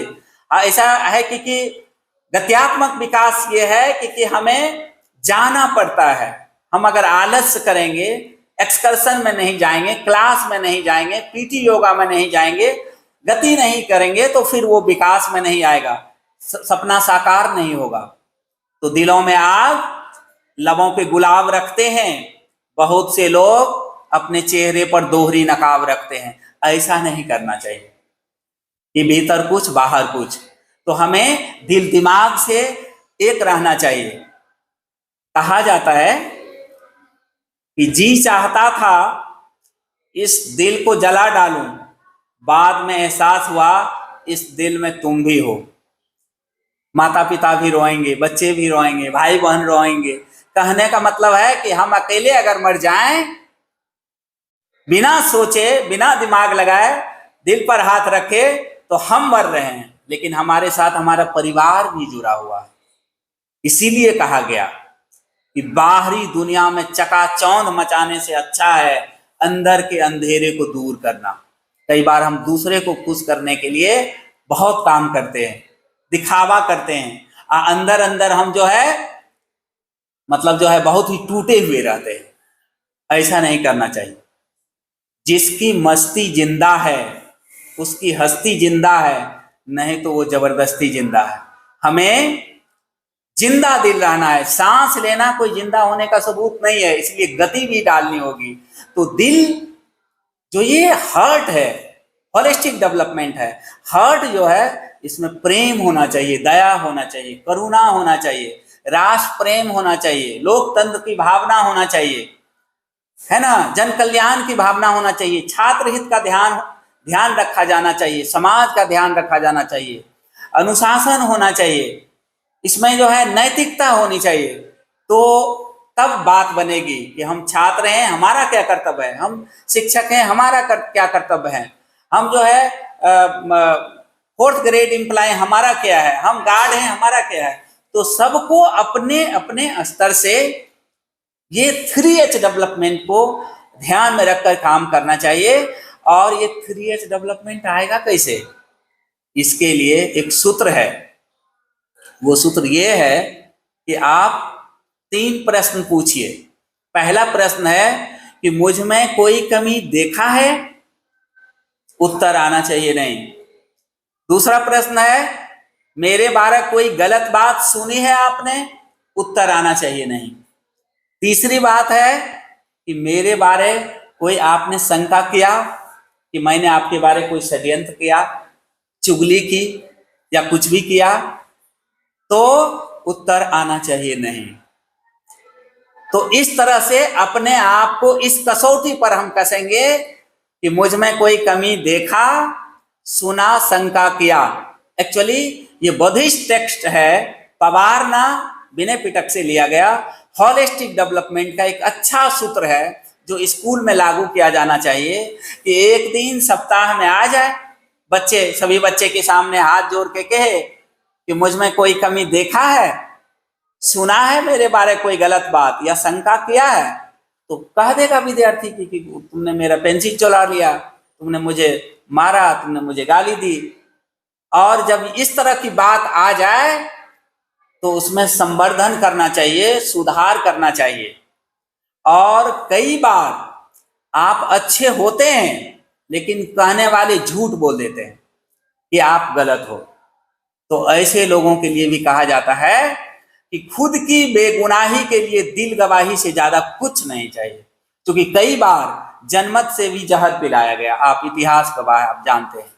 ऐसा है कि गत्यात्मक विकास ये है कि हमें जाना पड़ता है। हम अगर आलस्य करेंगे, एक्सकर्शन में नहीं जाएंगे, क्लास में नहीं जाएंगे, पीटी योगा में नहीं जाएंगे, गति नहीं करेंगे, तो फिर वो विकास में नहीं आएगा, सपना साकार नहीं होगा। तो दिलों में आग, लबों पे गुलाब रखते हैं, बहुत से लोग अपने चेहरे पर दोहरी नकाब रखते हैं। ऐसा नहीं करना चाहिए कि भीतर कुछ बाहर कुछ। तो हमें दिल दिमाग से एक रहना चाहिए। कहा जाता है कि जी चाहता था इस दिल को जला डालूं, बाद में एहसास हुआ इस दिल में तुम भी हो। माता पिता भी रोएंगे, बच्चे भी रोएंगे, भाई बहन रोएंगे। कहने का मतलब है कि हम अकेले अगर मर जाएं, बिना सोचे, बिना दिमाग लगाए, दिल पर हाथ रखे, तो हम मर रहे हैं, लेकिन हमारे साथ हमारा परिवार भी जुड़ा हुआ है। इसीलिए कहा गया कि बाहरी दुनिया में चकाचौंध मचाने से अच्छा है अंदर के अंधेरे को दूर करना। कई बार हम दूसरे को खुश करने के लिए बहुत काम करते हैं, दिखावा करते हैं, अंदर अंदर हम जो है बहुत ही टूटे हुए रहते हैं। ऐसा नहीं करना चाहिए। जिसकी मस्ती जिंदा है उसकी हस्ती जिंदा है, नहीं तो वो जबरदस्ती जिंदा है। हमें जिंदा दिल रहना है। सांस लेना कोई जिंदा होने का सबूत नहीं है, इसलिए गति भी डालनी होगी। तो दिल जो ये हार्ट है, होलिस्टिक डेवलपमेंट है। हार्ट जो है इसमें प्रेम होना चाहिए, दया होना चाहिए, करुणा होना चाहिए, राष्ट्र प्रेम होना चाहिए, लोकतंत्र की भावना होना चाहिए, है ना, जन कल्याण की भावना होना चाहिए, छात्र हित का ध्यान रखा जाना चाहिए, समाज का ध्यान रखा जाना चाहिए, अनुशासन होना चाहिए, इसमें जो है नैतिकता होनी चाहिए। तो तब बात बनेगी कि हम छात्र हैं, हमारा क्या कर्तव्य है, हम शिक्षक हैं, हमारा क्या कर्तव्य है, हम जो है 4th ग्रेड एम्प्लॉय हमारा क्या है, हम गार्ड हैं हमारा क्या है। तो सबको अपने अपने स्तर से ये 3H डेवलपमेंट को ध्यान में रखकर काम करना चाहिए। और ये 3H डेवलपमेंट आएगा कैसे? इसके लिए एक सूत्र है। वो सूत्र ये है कि आप 3 प्रश्न पूछिए। पहला प्रश्न है कि मुझ में कोई कमी देखा है? उत्तर आना चाहिए नहीं। दूसरा प्रश्न है मेरे बारे कोई गलत बात सुनी है आपने? उत्तर आना चाहिए नहीं। तीसरी बात है कि मेरे बारे कोई आपने शंका किया कि मैंने आपके बारे कोई षड्यंत्र किया, चुगली की या कुछ भी किया, तो उत्तर आना चाहिए नहीं। तो इस तरह से अपने आप को इस कसौटी पर हम कसेंगे कि मुझ में कोई कमी देखा, सुना, शंका किया। एक्चुअली ये बुद्धिस्ट टेक्स्ट है, पवारना विनय पिटक से लिया गया। होलिस्टिक डेवलपमेंट का एक अच्छा सूत्र है जो स्कूल में लागू किया जाना चाहिए कि एक दिन सप्ताह में आ जाए, सभी बच्चे के सामने हाथ जोड़ के कहे कि मुझ में कोई कमी देखा है, सुना है मेरे बारे कोई गलत बात या शंका किया है, तो कह देगा विद्यार्थी कि तुमने मेरा पेंसिल चुरा लिया, तुमने मुझे मारा, तुमने मुझे गाली दी। और जब इस तरह की बात आ जाए तो उसमें संवर्धन करना चाहिए, सुधार करना चाहिए। और कई बार आप अच्छे होते हैं लेकिन कहने वाले झूठ बोल देते हैं कि आप गलत हो। तो ऐसे लोगों के लिए भी कहा जाता है कि खुद की बेगुनाही के लिए दिल गवाही से ज्यादा कुछ नहीं चाहिए, क्योंकि कई बार जनमत से भी जहर पिलाया गया। आप इतिहास गवाह आप जानते हैं।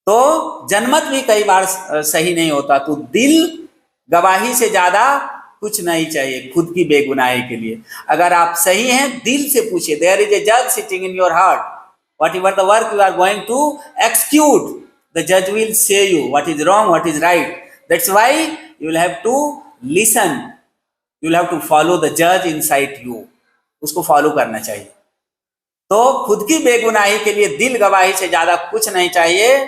तो जनमत भी कई बार सही नहीं होता। तो दिल गवाही से ज्यादा कुछ नहीं चाहिए खुद की बेगुनाही के लिए। अगर आप सही हैं, दिल से पूछिए। देयर इज ए जज sitting in your heart, whatever the work you are going to execute, the judge will say you what is wrong, what is right. That's why you will have to listen, you will have to follow the judge inside you. उसको follow करना चाहिए। तो खुद की बेगुनाही के लिए दिल गवाही से ज्यादा कुछ नहीं चाहिए।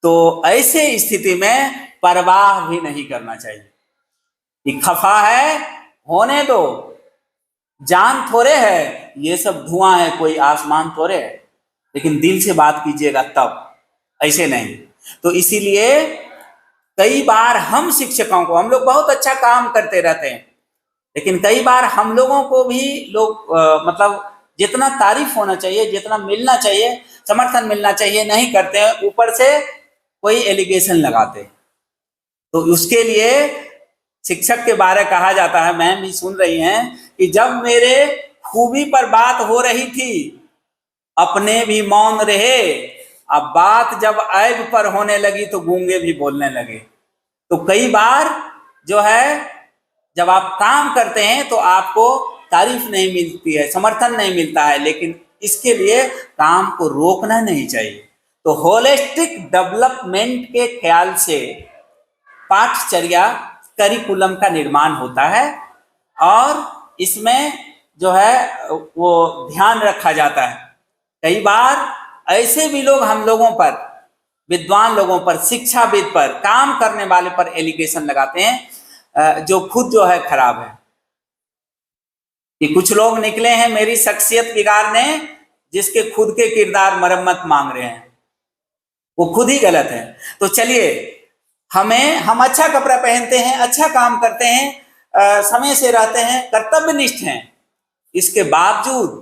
तो ऐसे स्थिति में परवाह भी नहीं करना चाहिए कि खफा है, होने दो, जान थोड़े है, ये सब धुआं है, कोई आसमान थोड़े है। लेकिन दिल से बात कीजिएगा तब, ऐसे नहीं। तो इसीलिए कई बार हम शिक्षकों को, हम लोग बहुत अच्छा काम करते रहते हैं, लेकिन कई बार हम लोगों को भी लोग मतलब जितना तारीफ होना चाहिए, जितना मिलना चाहिए, समर्थन मिलना चाहिए, नहीं करते हैं, ऊपर से कोई एलिगेशन लगाते हैं। तो उसके लिए शिक्षक के बारे कहा जाता है, मैम भी सुन रही हैं, कि जब मेरे खूबी पर बात हो रही थी अपने भी मौन रहे, अब बात जब ऐब पर होने लगी तो गूंगे भी बोलने लगे। तो कई बार जो है जब आप काम करते हैं तो आपको तारीफ नहीं मिलती है, समर्थन नहीं मिलता है, लेकिन इसके लिए काम को रोकना नहीं चाहिए। तो होलिस्टिक डेवलपमेंट के ख्याल से पाठचर्या करिकुलम का निर्माण होता है और इसमें जो है वो ध्यान रखा जाता है। कई बार ऐसे भी लोग हम लोगों पर, विद्वान लोगों पर, शिक्षाविद पर, काम करने वाले पर एलिगेशन लगाते हैं जो खुद जो है खराब है। कि कुछ लोग निकले हैं मेरी शख्सियत बिगाड़ने, जिसके खुद के किरदार मरम्मत मांग रहे हैं, वो खुद ही गलत है। तो चलिए, हम अच्छा कपड़ा पहनते हैं, अच्छा काम करते हैं, समय से रहते हैं, कर्तव्यनिष्ठ हैं, इसके बावजूद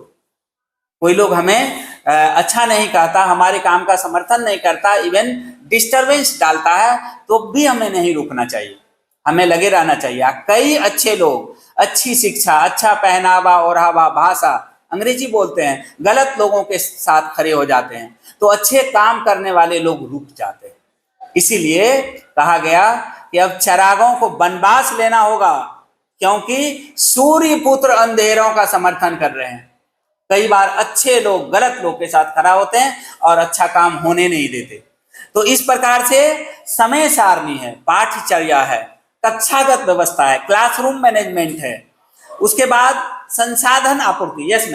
कोई लोग हमें अच्छा नहीं कहता, हमारे काम का समर्थन नहीं करता, इवन डिस्टरबेंस डालता है, तो भी हमें नहीं रुकना चाहिए, हमें लगे रहना चाहिए। कई अच्छे लोग, अच्छी शिक्षा, अच्छा पहनावा, ओढ़ावा, भाषा, अंग्रेजी बोलते हैं, गलत लोगों के साथ खड़े हो जाते हैं, तो अच्छे काम करने वाले लोग रुक जाते हैं। इसीलिए कहा गया कि अब चरागों को वनवास लेना होगा, क्योंकि सूर्य पुत्र अंधेरों का समर्थन कर रहे हैं। कई बार अच्छे लोग गलत लोग के साथ खड़ा होते हैं और अच्छा काम होने नहीं देते। तो इस प्रकार से समय सारणी है, पाठचर्या है, कक्षागत व्यवस्था है, क्लासरूम मैनेजमेंट है, उसके बाद संसाधन आपूर्ति। Yes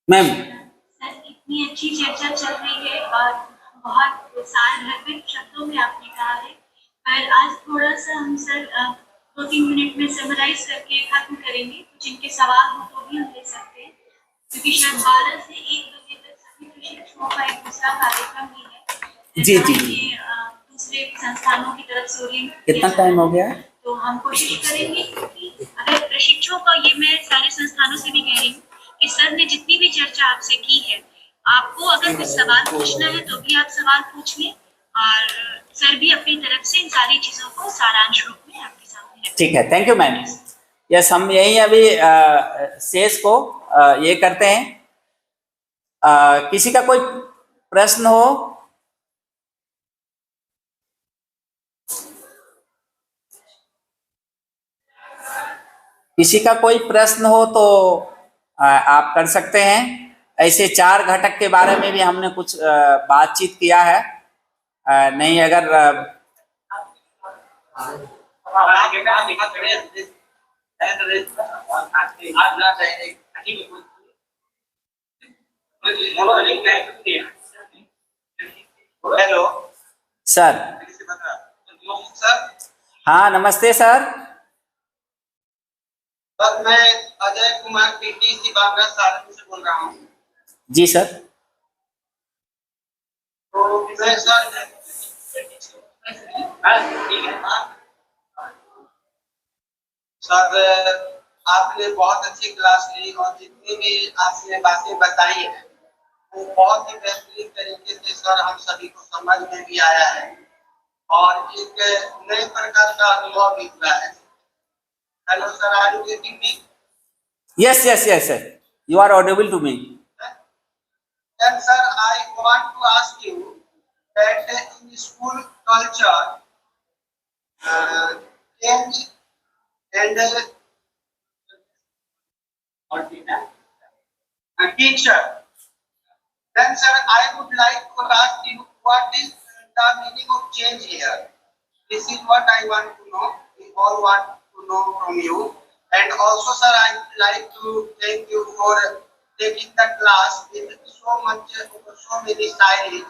ma'am. सर, इतनी अच्छी चर्चा चल रही है और बहुत सारगर्भित शब्दों में आपने कहा है, पर आज थोड़ा सा हम सर 2-3 मिनट में समराइज करके खत्म करेंगे। कुछ इनके सवाल हो तो भी हम ले सकते हैं, क्योंकि शायद 12 से 1 बजे तक सभी प्रशिक्षुओं का एक दूसरा कार्यक्रम भी है। जी जी। दूसरे संस्थानों की तरफ से कितना टाइम हो गया? तो हम कोशिश करेंगे कि अगर प्रशिक्षुओं का, ये मैं सारे संस्थानों से भी कह रही हूँ कि सर ने जितनी भी चर्चा आपसे की है, आपको अगर कुछ सवाल पूछना है तो भी आप सवाल पूछ लें, और सर भी अपनी तरफ से इन सारी चीजों को सारांश रूप में आपके सामने रखें। ठीक है, थैंक यू मैम। यस, हम यही अभी शेष को ये करते हैं। किसी का कोई प्रश्न हो? किसी का कोई प्रश्न हो तो आप कर सकते हैं। ऐसे 4 घटक के बारे में भी हमने कुछ बातचीत किया है। नहीं, अगर हेलो सर। हाँ, नमस्ते सर। सर, मैं अजय कुमार पीटीसी बांका सारण से बोल रहा हूँ। जी सर। तो मैं सर सर आपने बहुत अच्छी क्लास ली और जितनी भी आपने बातें बताई हैं वो बहुत ही बेहतरीन तरीके से सर हम सभी को समझ में भी आया है और एक नए प्रकार का अनुभव भी हुआ है। Hello sir, are you getting me? Yes, yes, yes, sir. You are audible to me. Then sir, I want to ask you that in school culture, change and teacher. Then sir, I would like to ask you what is the meaning of change here? This is what I want to know. We all want to know from you. And also sir, I would like to thank you for taking the class with so many styles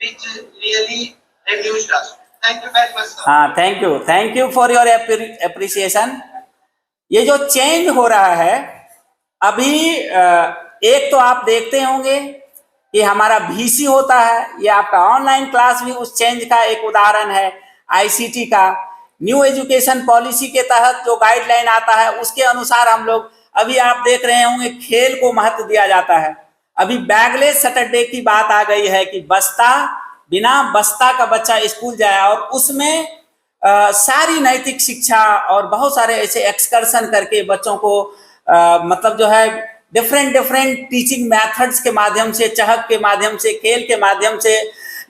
which really amused us. Thank you very much sir. हाँ, thank you for your appreciation. ये जो change हो रहा है अभी, एक तो आप देखते होंगे कि हमारा VC होता है, ये आपका ऑनलाइन क्लास भी उस चेंज का एक उदाहरण है। ICT का न्यू एजुकेशन पॉलिसी के तहत जो गाइडलाइन आता है उसके अनुसार हम लोग, अभी आप देख रहे होंगे खेल को महत्व दिया जाता है। अभी बैगलेस सैटरडे की बात आ गई है कि बिना बस्ता का बच्चा स्कूल जाए, और उसमें सारी नैतिक शिक्षा और बहुत सारे ऐसे एक्सकर्शन करके बच्चों को मतलब जो है डिफरेंट टीचिंग मेथड्स के माध्यम से, चहक के माध्यम से, खेल के माध्यम से,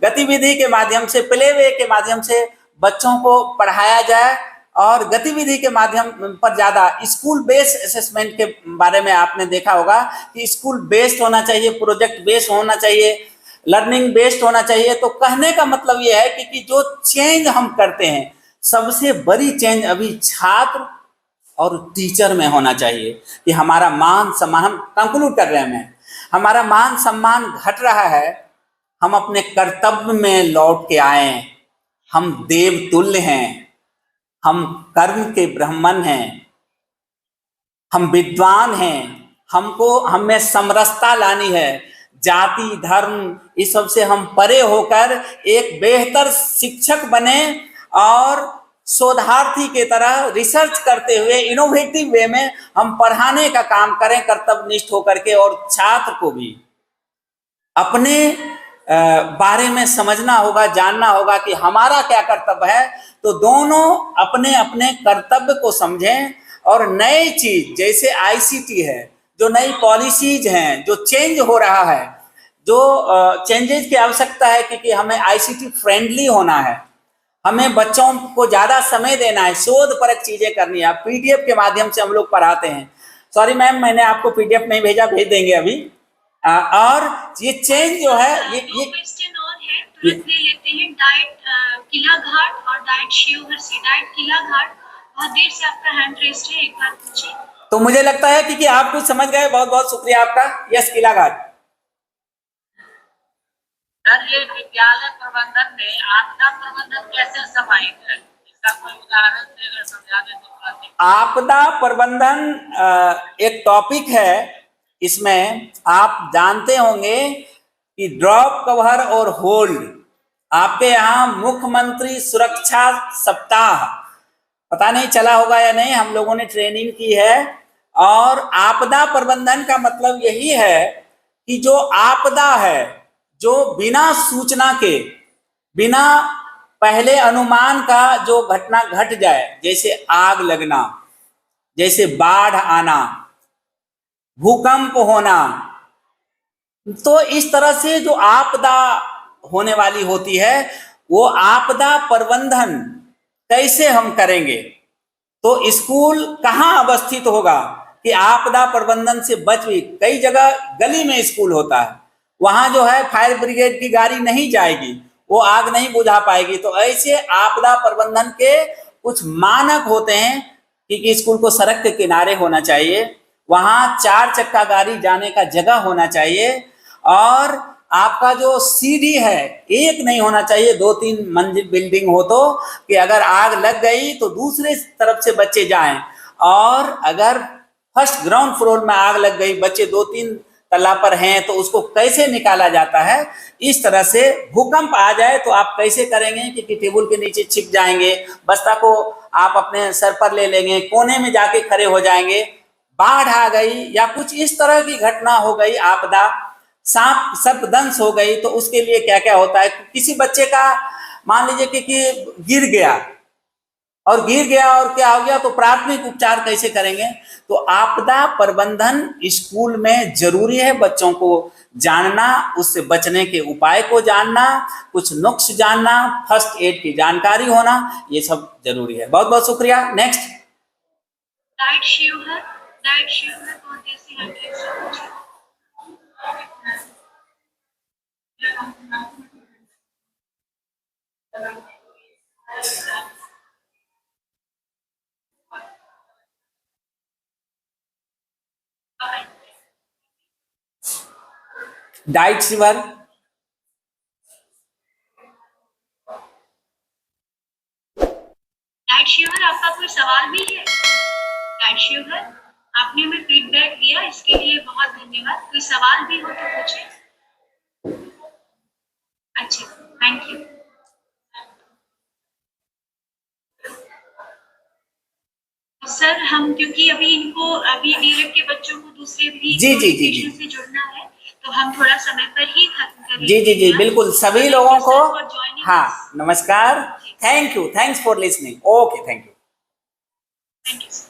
गतिविधि के माध्यम से, प्ले वे के माध्यम से बच्चों को पढ़ाया जाए। और गतिविधि के माध्यम पर ज़्यादा स्कूल बेस्ड असेसमेंट के बारे में आपने देखा होगा कि स्कूल बेस्ड होना चाहिए, प्रोजेक्ट बेस्ड होना चाहिए, लर्निंग बेस्ड होना चाहिए। तो कहने का मतलब ये है कि जो चेंज हम करते हैं, सबसे बड़ी चेंज अभी छात्र और टीचर में होना चाहिए कि हमारा मान सम्मान, हम कंक्लूड कर रहे हैं, हमारा मान सम्मान घट रहा है। हम अपने कर्तव्य में लौट के आए, हम देवतुल्य हैं, हम कर्म के ब्राह्मण हैं, हम विद्वान हैं, हम में समरसता लानी है, जाति धर्म इस सब से हम परे होकर एक बेहतर शिक्षक बने और शोधार्थी के तरह रिसर्च करते हुए इनोवेटिव वे में हम पढ़ाने का काम करें कर्तव्यनिष्ठ होकर के। और छात्र को भी अपने बारे में समझना होगा, जानना होगा कि हमारा क्या कर्तव्य है। तो दोनों अपने अपने कर्तव्य को समझें और नई चीज जैसे ICT है, जो नई पॉलिसीज हैं, जो चेंज हो रहा है, जो चेंजेस की आवश्यकता है क्योंकि हमें ICT फ्रेंडली होना है, हमें बच्चों को ज़्यादा समय देना है, शोध परक चीज़ें करनी है। PDF के माध्यम से हम लोग पढ़ाते हैं। सॉरी मैम, मैंने आपको PDF नहीं भेजा, भेज देंगे अभी। और ये चेंज जो है ये क्वेश्चन और है, तुरंत ले लेते हैं। डाइट किला घाट और डाइट शिवहर। डाइट किला घाट, बहुत देर से आपका हैंड रेस्ट है, एक बार पूछिए। तो मुझे लगता है कि आप कुछ समझ गए, बहुत बहुत शुक्रिया आपका। यस, किला घाट। सर, ये विद्यालय प्रबंधन में आपदा प्रबंधन कैसे समाहित है, इसका कोई उदाहरण देकर समझा दें तो। आपदा प्रबंधन एक टॉपिक है, इसमें आप जानते होंगे कि ड्रॉप, कवर और होल्ड आपके यहाँ मुख्यमंत्री सुरक्षा सप्ताह, पता नहीं चला होगा या नहीं, हम लोगों ने ट्रेनिंग की है। और आपदा प्रबंधन का मतलब यही है कि जो आपदा है, जो बिना सूचना के, बिना पहले अनुमान का जो घटना घट जाए, जैसे आग लगना, जैसे बाढ़ आना, भूकंप होना, तो इस तरह से जो आपदा होने वाली होती है, वो आपदा प्रबंधन कैसे हम करेंगे। तो स्कूल कहाँ अवस्थित होगा कि आपदा प्रबंधन से बच भी। कई जगह गली में स्कूल होता है, वहां जो है फायर ब्रिगेड की गाड़ी नहीं जाएगी, वो आग नहीं बुझा पाएगी। तो ऐसे आपदा प्रबंधन के कुछ मानक होते हैं कि स्कूल को सड़क के किनारे होना चाहिए, वहां 4 चक्का गाड़ी जाने का जगह होना चाहिए, और आपका जो सीढ़ी है एक नहीं होना चाहिए, 2-3 मंजिल बिल्डिंग हो, तो कि अगर आग लग गई तो दूसरे तरफ से बच्चे जाएं। और अगर फर्स्ट ग्राउंड फ्लोर में आग लग गई, बच्चे 2-3 तल्ला पर हैं, तो उसको कैसे निकाला जाता है। इस तरह से भूकंप आ जाए तो आप कैसे करेंगे कि टेबल के नीचे छिप जाएंगे, बस्ता को आप अपने सर पर ले लेंगे, कोने में जाके खड़े हो जाएंगे। बाढ़ आ गई या कुछ इस तरह की घटना हो गई, आपदा, सांप सर्पदंश हो गई, तो उसके लिए क्या क्या होता है। किसी बच्चे का मान लीजिए कि गिर गया और क्या हो गया, तो प्राथमिक उपचार कैसे करेंगे। तो आपदा प्रबंधन स्कूल में जरूरी है, बच्चों को जानना, उससे बचने के उपाय को जानना, कुछ नुस्खे जानना, फर्स्ट एड की जानकारी होना, ये सब जरूरी है। बहुत बहुत शुक्रिया। नेक्स्ट, डाइट शिवहर कौन देसी हंड्रेड से पूछे। डाइट शिवर, डाइट शिवहर आपका कोई सवाल भी है। डाइट शिवहर, आपने हमें फीडबैक दिया, इसके लिए बहुत धन्यवाद। कोई सवाल भी हो तो पूछे। अच्छा, थैंक यू। सर हम क्योंकि अभी डीएलएड के बच्चों को दूसरे भी जी नोटिफिकेशन से जुड़ना है, तो हम थोड़ा समय पर ही खत्म कर जी जी जी बिल्कुल, सभी लोगों को हाँ नमस्कार, thank you, thanks for listening, okay, thank you. Thank you.